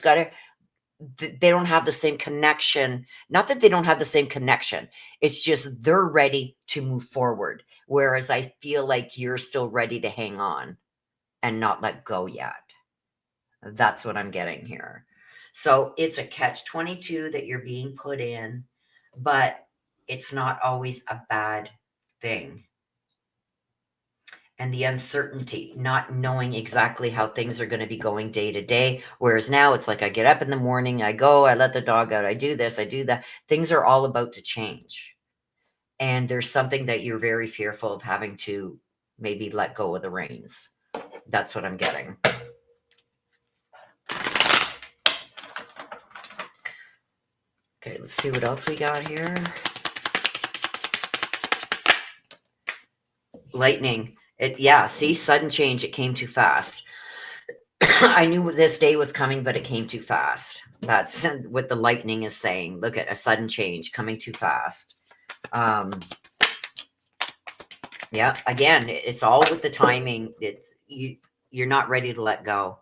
They don't have the same connection. Not that they don't have the same connection. It's just they're ready to move forward. Whereas I feel like you're still ready to hang on and not let go yet. That's what I'm getting here. So it's a catch-22 that you're being put in, but it's not always a bad thing. And the uncertainty, not knowing exactly how things are going to be going day to day. Whereas now it's like I get up in the morning, I go, I let the dog out, I do this, I do that. Things are all about to change. And there's something that you're very fearful of having to maybe let go of the reins. That's what I'm getting. Okay, let's see what else we got here. Lightning. See, sudden change. It came too fast. I knew this day was coming, but it came too fast. That's what the lightning is saying. Look at a sudden change coming too fast. Yeah, again, it's all with the timing. It's you're not ready to let go.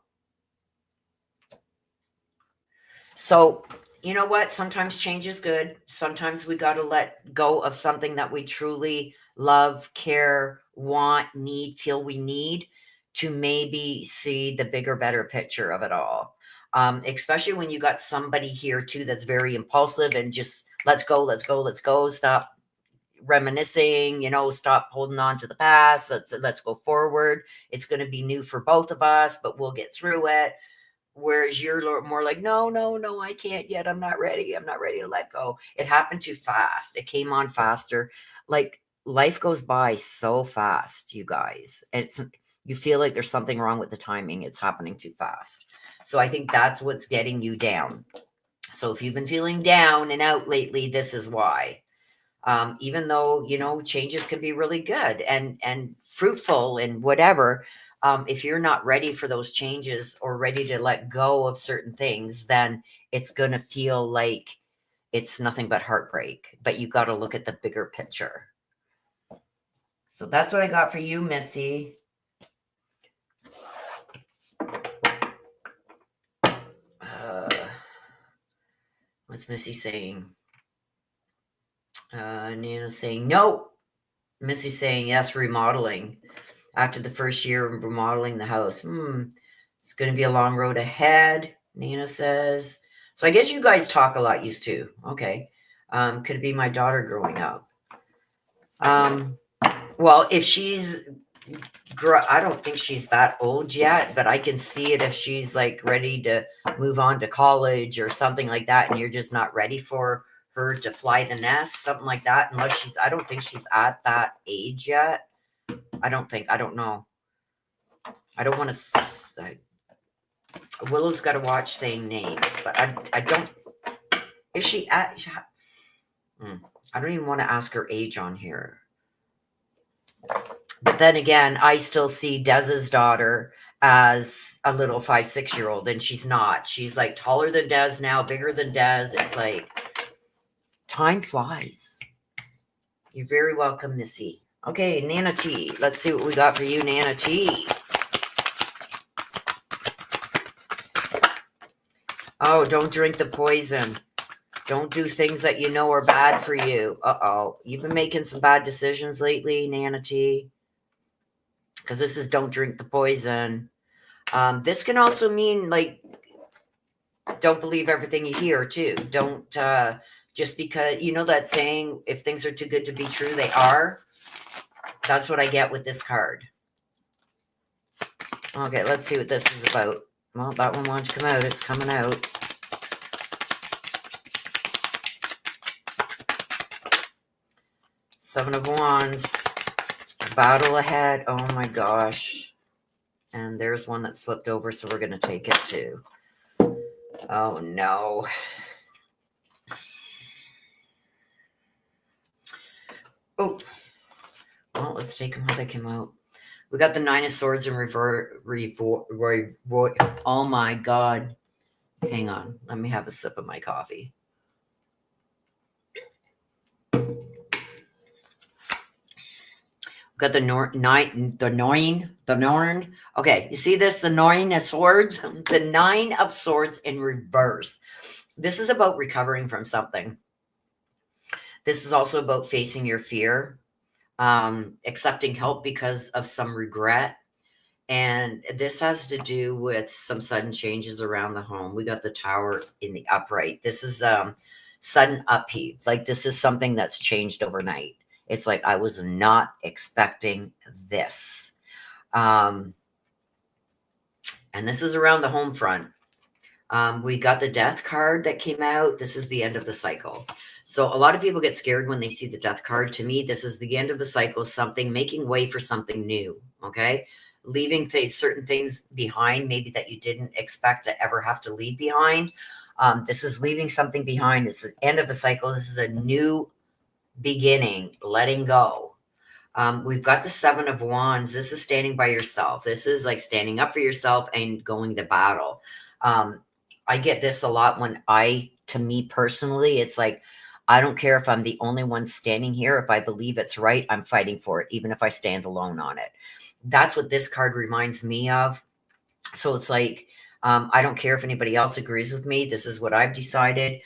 So, you know what? Sometimes change is good. Sometimes we got to let go of something that we truly love, care, want, need, feel we need to maybe see the bigger, better picture of it all. Especially when you got somebody here too that's very impulsive and just let's go, let's go, let's go. Stop reminiscing, stop holding on to the past. Let's go forward. It's going to be new for both of us, but we'll get through it. Whereas you're more like, no, no, no, I can't yet. I'm not ready. I'm not ready to let go. It happened too fast. It came on faster. Like life goes by so fast, you guys. You feel like there's something wrong with the timing. It's happening too fast. So I think that's what's getting you down. So if you've been feeling down and out lately, this is why. Even though, changes can be really good and fruitful and whatever. If you're not ready for those changes or ready to let go of certain things, then it's going to feel like it's nothing but heartbreak. But you got to look at the bigger picture. So that's what I got for you, Missy. What's Missy saying? Nana's saying no. Missy's saying yes, remodeling. After the first year of remodeling the house. It's going to be a long road ahead, Nina says. So I guess you guys talk a lot, used to. Okay. Could it be my daughter growing up? Well, if she's, I don't think she's that old yet, but I can see it if she's like ready to move on to college or something like that, and you're just not ready for her to fly the nest, something like that. Unless I don't think she's at that age yet. I don't know. I don't want to. Willow's got to watch saying names, but I don't. Is she at? I don't even want to ask her age on here. But then again, I still see Dez's daughter as a little 5-6-year-old, and she's not. She's like taller than Dez now, bigger than Dez. It's like time flies. You're very welcome, Missy. Okay, Nana T. Let's see what we got for you, Nana T. Oh, don't drink the poison. Don't do things that you know are bad for you. Uh-oh. You've been making some bad decisions lately, Nana T. Because this is don't drink the poison. This can also mean, like, don't believe everything you hear, too. Don't, just because, you know that saying, if things are too good to be true, they are. That's what I get with this card. Okay, let's see what this is about. Well, that one wants to come out. It's coming out. Seven of Wands. Battle ahead. Oh my gosh. And there's one that's flipped over, so we're going to take it too. Oh no. Oh. Well, let's take them how they came out. We got the Nine of Swords in reverse. Oh my God. Hang on. Let me have a sip of my coffee. Got the Norn. Okay, you see this? The Nine of Swords? The Nine of Swords in reverse. This is about recovering from something. This is also about facing your fear, accepting help because of some regret. And this has to do with some sudden changes around the home. We got the Tower in the upright. This is sudden upheave. Like this is something that's changed overnight. It's like I was not expecting this. And this is around the home front. We got the Death card that came out. This is the end of the cycle. So a lot of people get scared when they see the Death card. To me, this is the end of the cycle, something making way for something new, okay? Leaving certain things behind, maybe that you didn't expect to ever have to leave behind. This is leaving something behind. It's the end of a cycle. This is a new beginning, letting go. We've got the Seven of Wands. This is standing by yourself. This is like standing up for yourself and going to battle. I get this a lot to me personally, it's like, I don't care if I'm the only one standing here. If I believe it's right, I'm fighting for it, even if I stand alone on it. That's what this card reminds me of. So it's like, I don't care if anybody else agrees with me. This is what I've decided.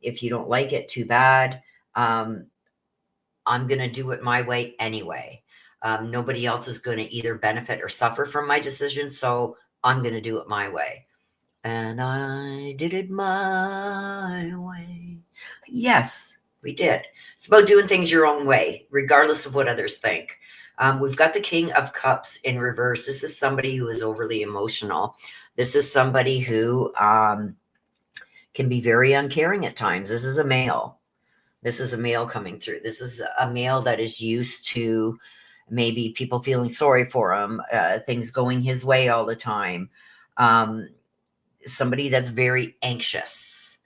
If you don't like it, too bad. I'm going to do it my way anyway. Nobody else is going to either benefit or suffer from my decision. So I'm going to do it my way. And I did it my way. Yes, we did. It's about doing things your own way, regardless of what others think. We've got the King of Cups in reverse. This is somebody who is overly emotional. This is somebody who can be very uncaring at times. This is a male. This is a male coming through. This is a male that is used to maybe people feeling sorry for him, things going his way all the time. Somebody that's very anxious.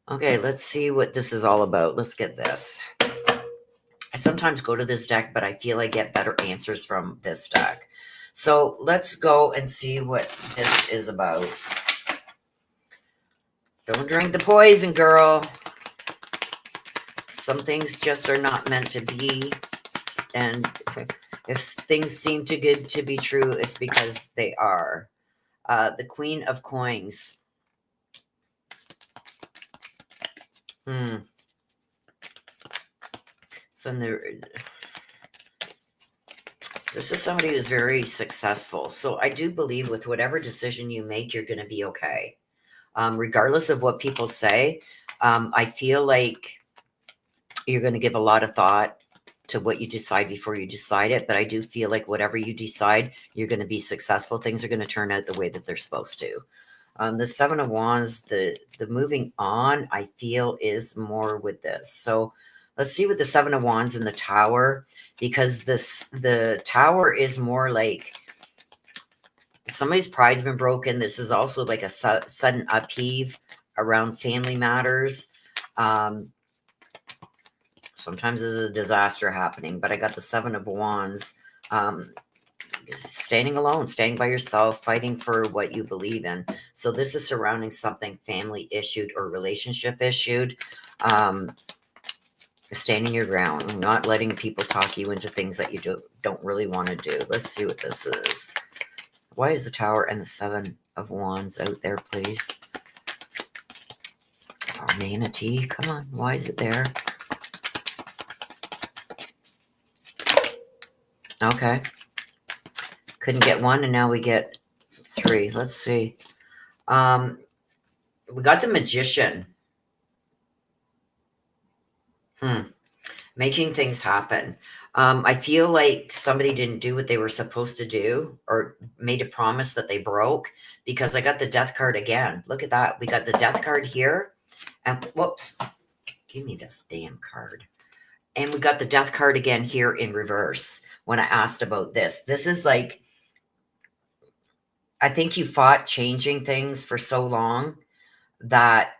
Okay, let's see what this is all about. Let's get this. I sometimes go to this deck, but I feel I get better answers from this deck. So let's go and see what this is about. Don't drink the poison, girl. Some things just are not meant to be. And if things seem too good to be true, it's because they are. The Queen of Coins. So this is somebody who's very successful. So I do believe with whatever decision you make, you're going to be okay. Regardless of what people say, I feel like you're going to give a lot of thought to what you decide before you decide it. But I do feel like whatever you decide, you're going to be successful. Things are going to turn out the way that they're supposed to. The Seven of Wands, the moving on, I feel is more with this. So let's see what the Seven of Wands in the Tower, because the Tower is more like somebody's pride's been broken. This is also like a sudden upheave around family matters. Sometimes there's a disaster happening, but I got the Seven of Wands. Standing alone, standing by yourself, fighting for what you believe in. So this is surrounding something family issued or relationship issued. Standing your ground, not letting people talk you into things that you don't really want to do. Let's see what this is. Why is the Tower and the Seven of Wands out there, please? Oh, Manatee, come on. Why is it there? Okay. Couldn't get one, and now we get three. Let's see. We got the Magician. Making things happen. I feel like somebody didn't do what they were supposed to do or made a promise that they broke, because I got the Death card again. Look at that. We got the Death card here. And whoops. Give me this damn card. And we got the Death card again here in reverse when I asked about this. This is like, I think you fought changing things for so long that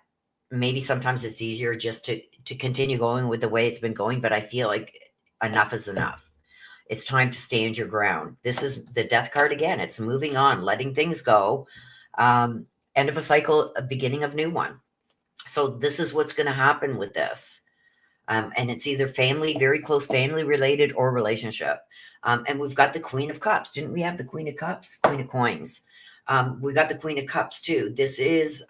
maybe sometimes it's easier just to continue going with the way it's been going. But I feel like enough is enough. It's time to stand your ground. This is the Death card again. It's moving on, letting things go. End of a cycle, a beginning of new one. So this is what's going to happen with this. And it's either family, very close family related, or relationship. And we've got the Queen of Cups. Didn't we have the Queen of Cups? Queen of Coins. We got the Queen of Cups too. This is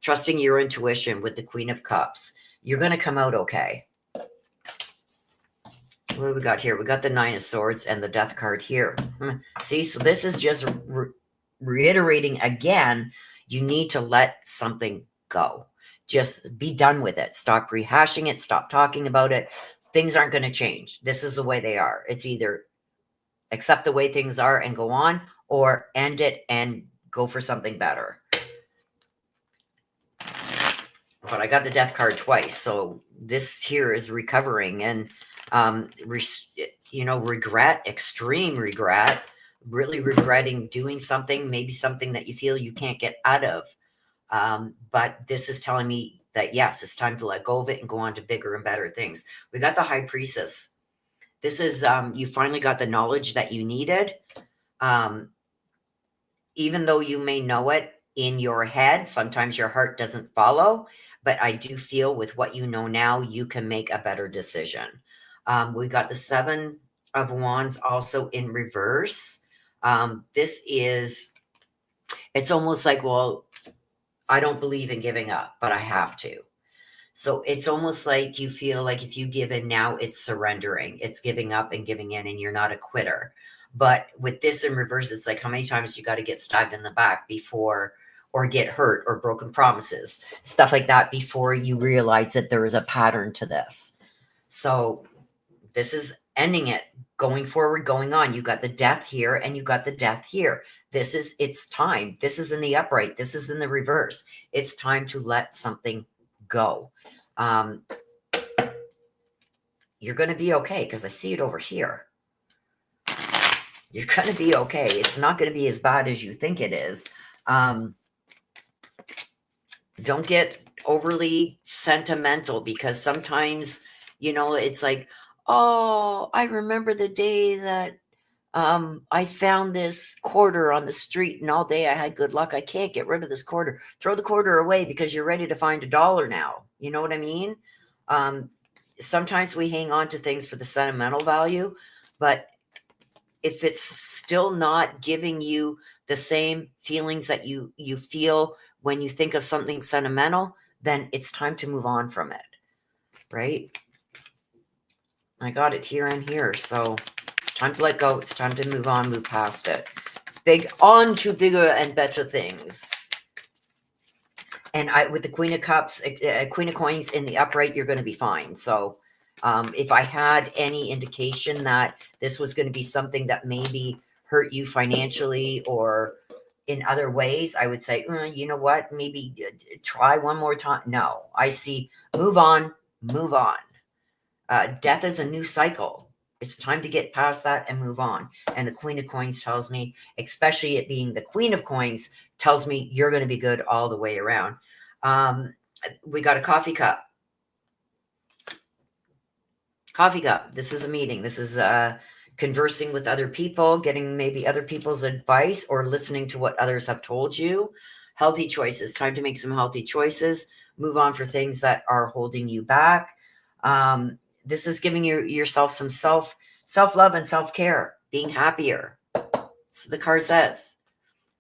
trusting your intuition with the Queen of Cups. You're going to come out okay. What do we got here? We got the Nine of Swords and the Death card here. See, so this is just reiterating again, you need to let something go. Just be done with it. Stop rehashing it. Stop talking about it. Things aren't going to change. This is the way they are. It's either accept the way things are and go on, or end it and go for something better. But I got the Death card twice. So this here is recovering and, regret, extreme regret, really regretting doing something, maybe something that you feel you can't get out of. But this is telling me that, yes, it's time to let go of it and go on to bigger and better things. We got the High Priestess. This is, you finally got the knowledge that you needed. Um, even though you may know it in your head, sometimes your heart doesn't follow. But I do feel with what you know now, you can make a better decision. We got the Seven of Wands also in reverse. This is, it's almost like, well, I don't believe in giving up, but I have to. So it's almost like you feel like if you give in now, it's surrendering, it's giving up and giving in, and you're not a quitter. But with this in reverse, it's like how many times you got to get stabbed in the back before, or get hurt, or broken promises, stuff like that, before you realize that there is a pattern to this. So this is ending it, going forward, going on. You got the death here and you got the death here. This is, it's time. This is in the upright. This is in the reverse. It's time to let something go. Um, you're going to be okay, because I see it over here. You're going to be okay. It's not going to be as bad as you think it is. Don't get overly sentimental, because sometimes, it's like, oh, I remember the day that I found this quarter on the street, and all day I had good luck. I can't get rid of this quarter. Throw the quarter away, because you're ready to find $1 now. You know what I mean? Sometimes we hang on to things for the sentimental value, but if it's still not giving you the same feelings that you feel when you think of something sentimental, then it's time to move on from it, right? I got it here and here, so it's time to let go. It's time to move on, move past it. On to bigger and better things. And with the Queen of Cups, Queen of Coins in the upright, you're going to be fine. So if I had any indication that this was going to be something that maybe hurt you financially or in other ways, I would say, you know what, maybe try one more time. No, I see move on, move on. Death is a new cycle. It's time to get past that and move on. And the Queen of Coins tells me, especially it being the Queen of Coins, tells me you're going to be good all the way around. We got a coffee cup. Coffee cup. This is a meeting. This is conversing with other people, getting maybe other people's advice, or listening to what others have told you. Healthy choices. Time to make some healthy choices. Move on for things that are holding you back. This is giving yourself some self-love and self-care, being happier. So the card says,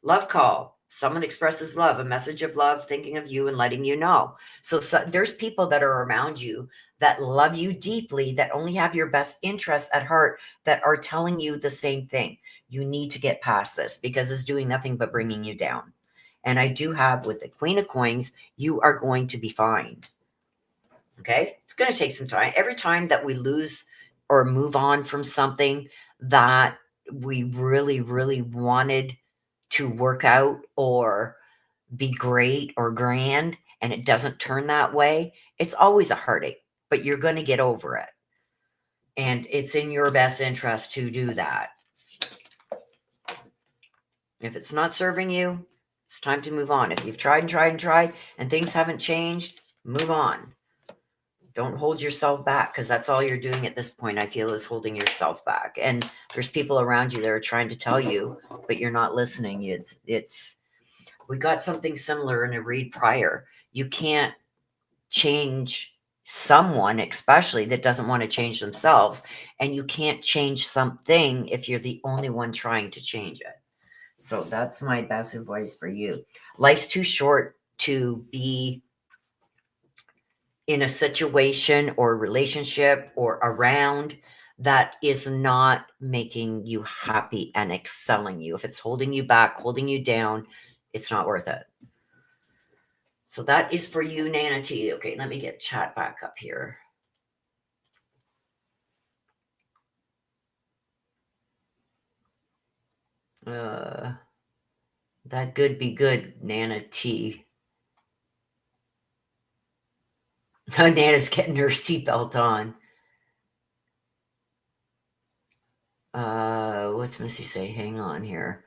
love call. Someone expresses love, a message of love, thinking of you and letting you know. So there's people that are around you that love you deeply, that only have your best interests at heart, that are telling you the same thing. You need to get past this, because it's doing nothing but bringing you down. And I do have with the Queen of Coins, you are going to be fine. Okay, it's going to take some time. Every time that we lose or move on from something that we really, really wanted to work out or be great or grand, and it doesn't turn that way, it's always a heartache, but you're going to get over it. And it's in your best interest to do that. If it's not serving you, it's time to move on. If you've tried and tried and tried and things haven't changed, move on. Don't hold yourself back, because that's all you're doing at this point, I feel, is holding yourself back. And there's people around you that are trying to tell you, but you're not listening. We got something similar in a read prior. You can't change someone, especially that doesn't want to change themselves. And you can't change something if you're the only one trying to change it. So that's my best advice for you. Life's too short to be in a situation or relationship or around that is not making you happy and excelling you. If it's holding you back, holding you down, it's not worth it. So that is for you, Nana T. Okay, let me get chat back up here. That could be good, Nana T. Nana's getting her seatbelt on. What's Missy say? Hang on here.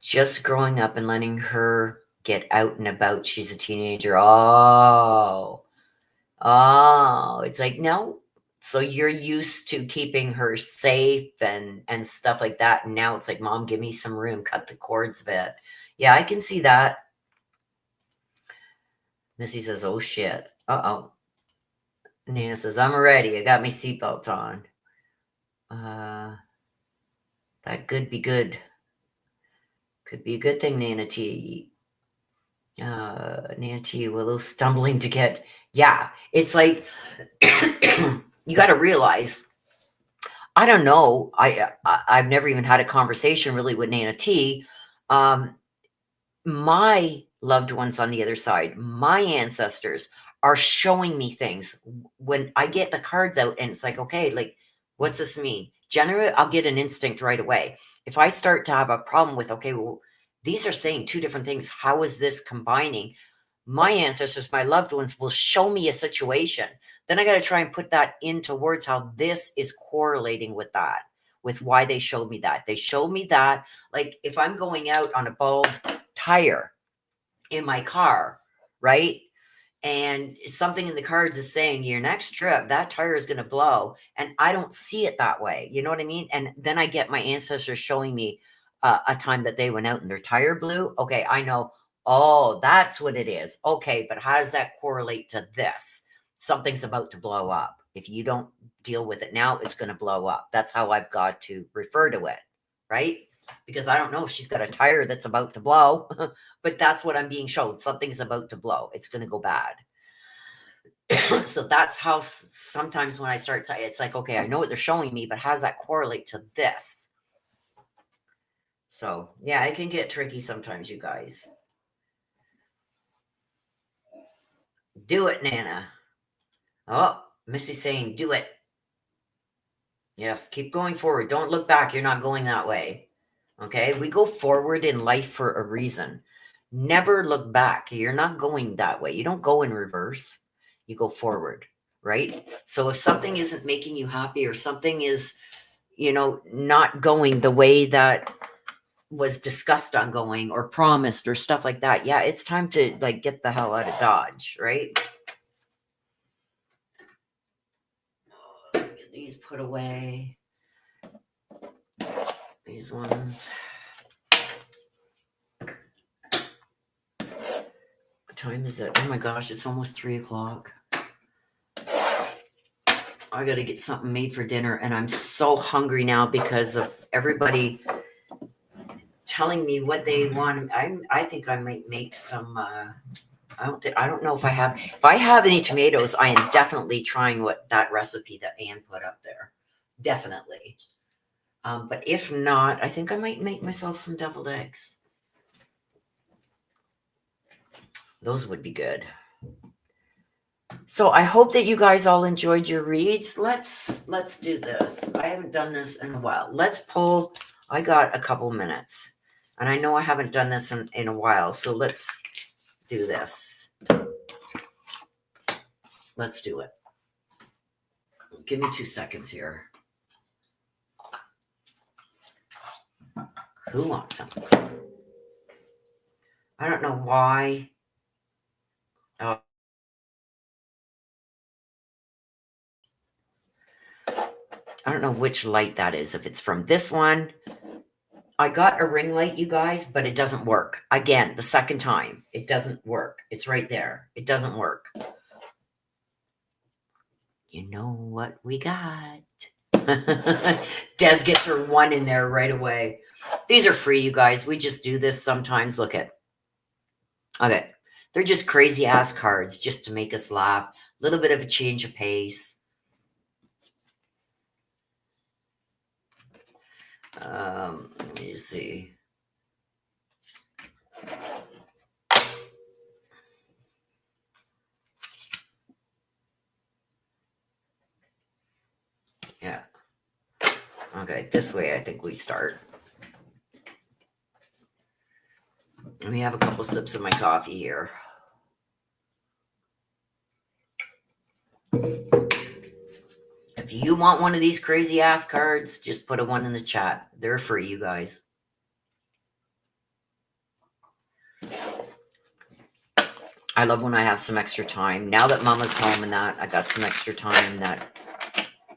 Just growing up and letting her get out and about. She's a teenager. Oh, it's like, no, So you're used to keeping her safe and stuff like that. And now it's like, Mom, give me some room, cut the cords a bit. Yeah, I can see that. Missy says, oh shit. Uh-oh. Nana says, I'm ready. I got my seatbelt on. That could be good. Could be a good thing, Nana T. Nana T, Willow stumbling to get. Yeah, it's like, you got to realize, I don't know. I've never even had a conversation really with Nana T. My loved ones on the other side, my ancestors are showing me things when I get the cards out and it's like, okay, like, what's this mean? Generally, I'll get an instinct right away. If I start to have a problem with, okay, well, these are saying two different things. How is this combining? My ancestors, my loved ones will show me a situation. Then I got to try and put that into words, how this is correlating with that, with why they showed me that. They showed me that, like, if I'm going out on a bald tire in my car, right? And something in the cards is saying your next trip, that tire is going to blow. And I don't see it that way. You know what I mean? And then I get my ancestors showing me a time that they went out and their tire blew. Okay, I know. Oh, that's what it is. Okay, but how does that correlate to this? Something's about to blow up. If you don't deal with it now, it's going to blow up. That's how I've got to refer to it, right? Because I don't know if she's got a tire that's about to blow, but that's what I'm being shown. Something's about to blow. It's going to go bad. So that's how sometimes when I start to, it's like, okay, I know what they're showing me, but how does that correlate to this? So yeah, it can get tricky sometimes, you guys. Do it, Nana. Oh, Missy's saying, do it. Yes, keep going forward. Don't look back. You're not going that way. Okay, we go forward in life for a reason. Never look back. You're not going that way. You don't go in reverse. You go forward, right? So if something isn't making you happy or something is, not going the way that was discussed on going or promised or stuff like that, yeah, it's time to like get the hell out of Dodge, right? Get these put away. These ones. What time is it? Oh my gosh, it's almost 3:00. I got to get something made for dinner, and I'm so hungry now because of everybody telling me what they want. I think I might make some. I don't know if I have any tomatoes. I am definitely trying that recipe that Anne put up there. Definitely. But if not, I think I might make myself some deviled eggs. Those would be good. So I hope that you guys all enjoyed your reads. Let's do this. I haven't done this in a while. Let's pull. I got a couple minutes, and I know I haven't done this in a while. So let's do this. Let's do it. Give me 2 seconds here. Who wants some? I don't know why. Oh. I don't know which light that is. If it's from this one. I got a ring light, you guys, but it doesn't work. Again, the second time, it doesn't work. It's right there. It doesn't work. You know what we got. Des gets her one in there right away. These are free, you guys. We just do this sometimes. Look at. Okay. They're just crazy ass cards just to make us laugh. A little bit of a change of pace. Let me see. Yeah. Okay, this way I think we start. Let me have a couple sips of my coffee here. If you want one of these crazy ass cards, just put a one in the chat. They're free, you guys. I love when I have some extra time. Now that Mama's home and that, I got some extra time that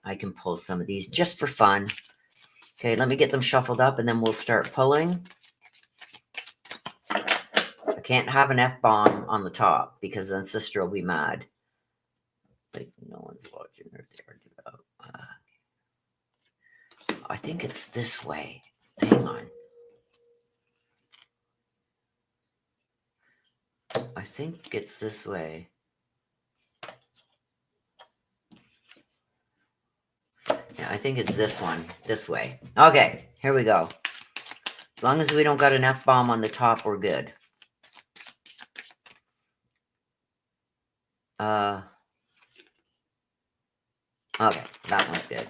I can pull some of these just for fun. Okay, let me get them shuffled up and then we'll start pulling. I can't have an F-bomb on the top because then sister will be mad. Like no one's watching her there. I think it's this way. Hang on. I think it's this way. Yeah, I think it's this one. This way. Okay, here we go. As long as we don't got an F-bomb on the top, we're good. Okay, that one's good.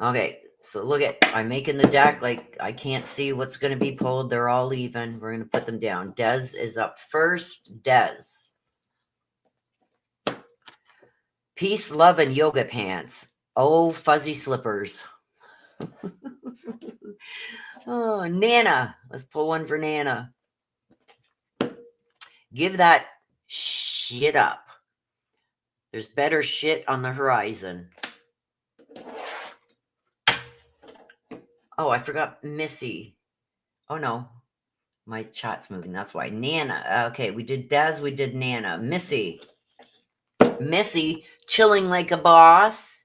Okay, so look at, I'm making the deck like I can't see what's going to be pulled. They're all even. We're going to put them down. Des is up first. Des. Peace, love, and yoga pants. Oh, fuzzy slippers. Oh, Nana. Let's pull one for Nana. Give that shit up. There's better shit on the horizon. Oh, I forgot Missy. Oh, no. My chat's moving. That's why. Nana. Okay, we did Des. We did Nana. Missy. Missy, chilling like a boss.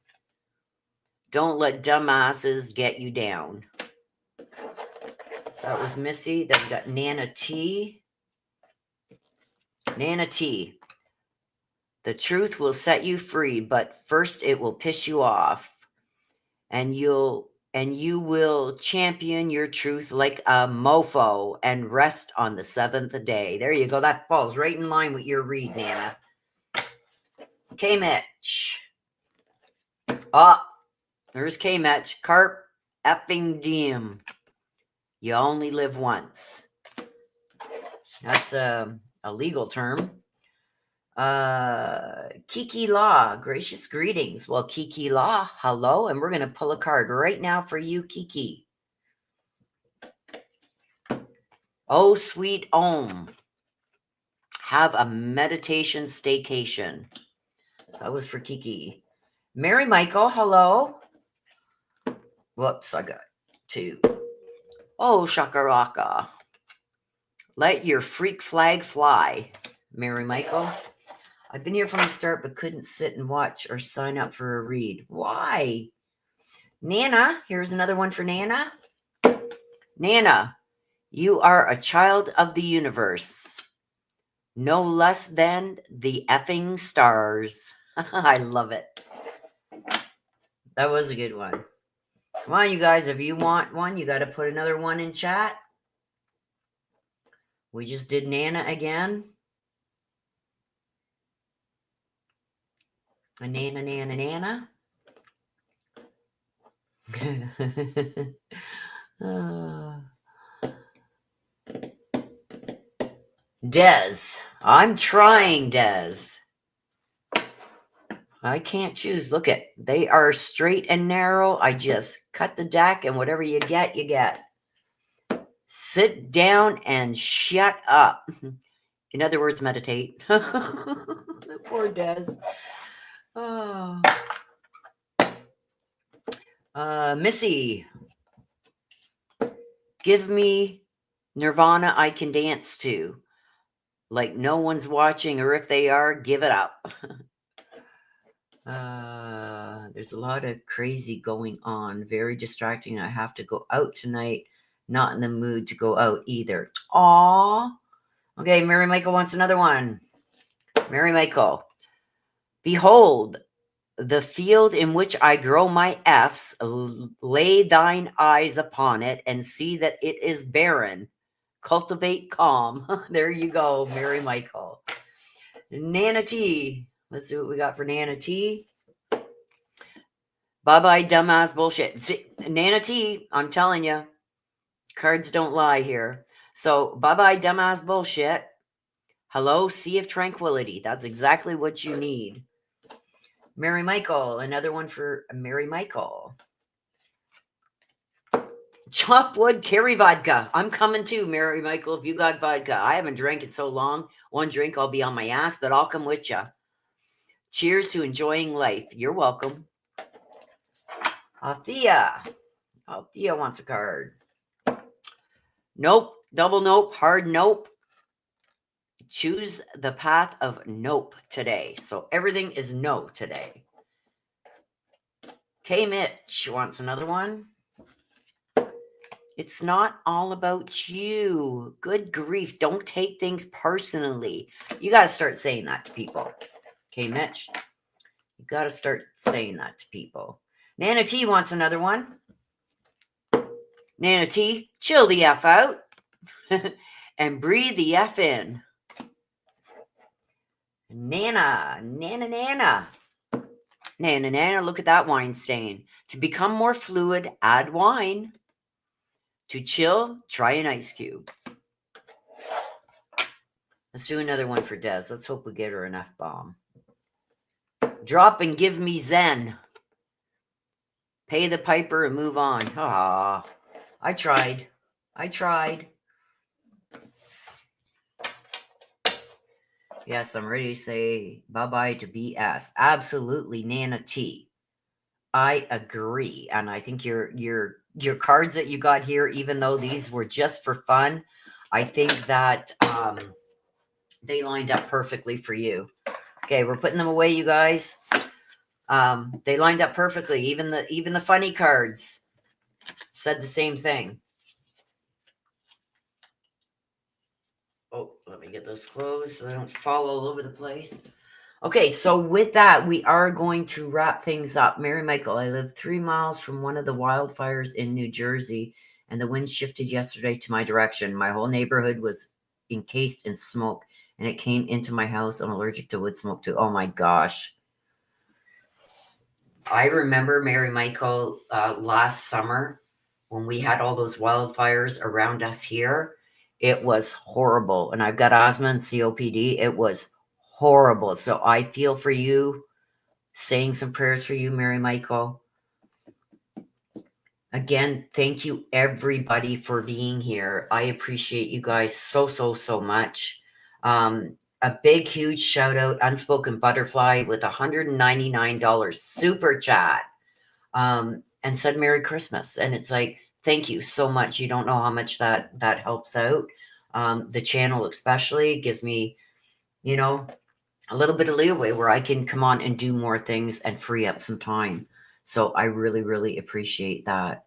Don't let dumbasses get you down. So that was Missy. Then we got Nana T. Nana T. The truth will set you free, but first it will piss you off. And you will champion your truth like a mofo and rest on the seventh day. There you go. That falls right in line with your read, Nana. K-Mitch. Oh, there's K-Mitch. Carp effing diem. You only live once. That's a legal term. Kiki Law, gracious greetings. Well, Kiki Law, hello, and we're going to pull a card right now for you, Kiki. Oh, sweet Om. Have a meditation staycation. So that was for Kiki. Mary Michael, hello. Whoops, I got two. Oh, shakaraka. Let your freak flag fly, Mary Michael. I've been here from the start, but couldn't sit and watch or sign up for a read. Why? Nana, here's another one for Nana. Nana, you are a child of the universe. No less than the effing stars. I love it. That was a good one. Come on, you guys. If you want one, you got to put another one in chat. We just did Nana again. A Nana, Nana, Nana. Des. I'm trying, Des. I can't choose. Look at, they are straight and narrow. I just cut the deck and whatever you get, you get. Sit down and shut up. In other words, meditate. Poor Des. Oh. Missy. Give me Nirvana I can dance to. Like no one's watching, or if they are, give it up. There's a lot of crazy going on. Very distracting. I have to go out tonight. Not in the mood to go out either. Aw. Okay, Mary Michael wants another one. Mary Michael. Behold, the field in which I grow my F's, lay thine eyes upon it and see that it is barren. Cultivate calm. There you go, Mary Michael. Nana T. Let's see what we got for Nana T. Bye-bye, dumbass bullshit. See, Nana T, I'm telling you, cards don't lie here. So, bye-bye, dumbass bullshit. Hello, Sea of Tranquility. That's exactly what you need. Mary Michael, another one for Mary Michael. Chop wood, carry vodka. I'm coming too, Mary Michael, if you got vodka. I haven't drank it so long. One drink, I'll be on my ass, but I'll come with you. Cheers to enjoying life. You're welcome. Althea. Althea wants a card. Nope. Double nope. Hard nope. Choose the path of nope today. So everything is no today. K. Mitch wants another one. It's not all about you. Good grief. Don't take things personally. You got to start saying that to people. Okay, Mitch. You got to start saying that to people. Nana T wants another one. Nana T, chill the F out and breathe the F in. Nana. Nana, look at that wine stain. To become more fluid, add wine. To chill, try an ice cube. Let's do another one for Des. Let's hope we get her an F-bomb. Drop and give me Zen. Pay the piper and move on. Ah, I tried. Yes, I'm ready to say bye-bye to BS. Absolutely, Nana T. I agree. And I think your cards that you got here, even though these were just for fun, I think that they lined up perfectly for you. Okay, we're putting them away, you guys. They lined up perfectly. Even the funny cards said the same thing. Oh, let me get this closed so they don't fall all over the place. Okay, so with that, we are going to wrap things up. Mary Michael, I live 3 miles from one of the wildfires in New Jersey, and the wind shifted yesterday to my direction. My whole neighborhood was encased in smoke, and it came into my house. I'm allergic to wood smoke too. Oh my gosh. I remember, Mary Michael, last summer when we had all those wildfires around us here. It was horrible. And I've got asthma and COPD. It was horrible. So I feel for you, saying some prayers for you, Mary Michael. Again, thank you everybody for being here. I appreciate you guys so much. A big, huge shout out, Unspoken Butterfly with $199 super chat, and said Merry Christmas. And it's like, thank you so much. You don't know how much that helps out. The channel especially gives me, a little bit of leeway where I can come on and do more things and free up some time. So I really appreciate that.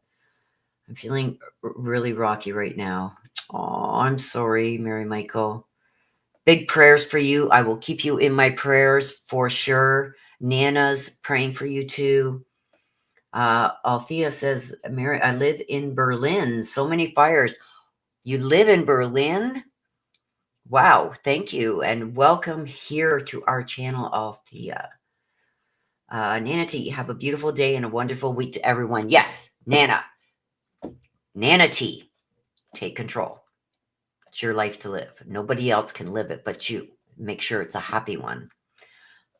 I'm feeling really rocky right now. Oh, I'm sorry, Mary Michael. Big prayers for you. I will keep you in my prayers for sure. Nana's praying for you too. Althea says, Mary, I live in Berlin. So many fires. You live in Berlin? Wow, thank you. And welcome here to our channel, Althea. Nana T, have a beautiful day and a wonderful week to everyone. Yes, Nana T, take control. It's your life to live. Nobody else can live it but you. Make sure it's a happy one.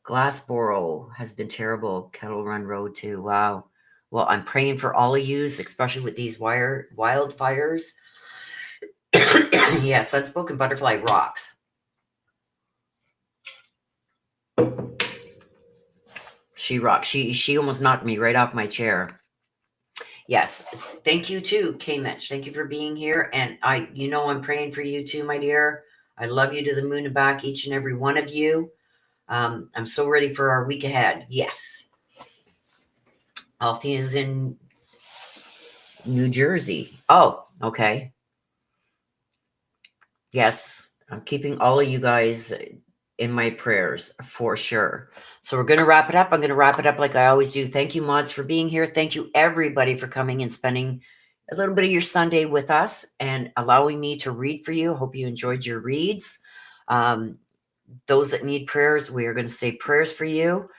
Glassboro has been terrible. Kettle Run Road too. Wow. Well, I'm praying for all of yous, especially with these wildfires. Yes, Unspoken Butterfly rocks. She rocks. She almost knocked me right off my chair. Yes. Thank you too, K Mitch. Thank you for being here. And I'm praying for you too, my dear. I love you to the moon and back, each and every one of you. I'm so ready for our week ahead. Yes. Althea is in New Jersey. Oh, okay. Yes. I'm keeping all of you guys in my prayers for sure. So we're going to wrap it up. I'm going to wrap it up like I always do. Thank you, mods, for being here. Thank you, everybody, for coming and spending a little bit of your Sunday with us and allowing me to read for you. Hope you enjoyed your reads. Those that need prayers, we are going to say prayers for you.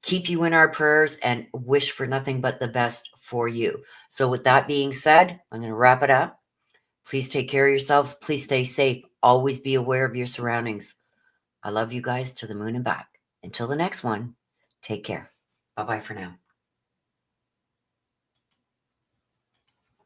Keep you in our prayers and wish for nothing but the best for you. So with that being said, I'm going to wrap it up. Please take care of yourselves. Please stay safe. Always be aware of your surroundings. I love you guys to the moon and back. Until the next one, take care. Bye-bye for now.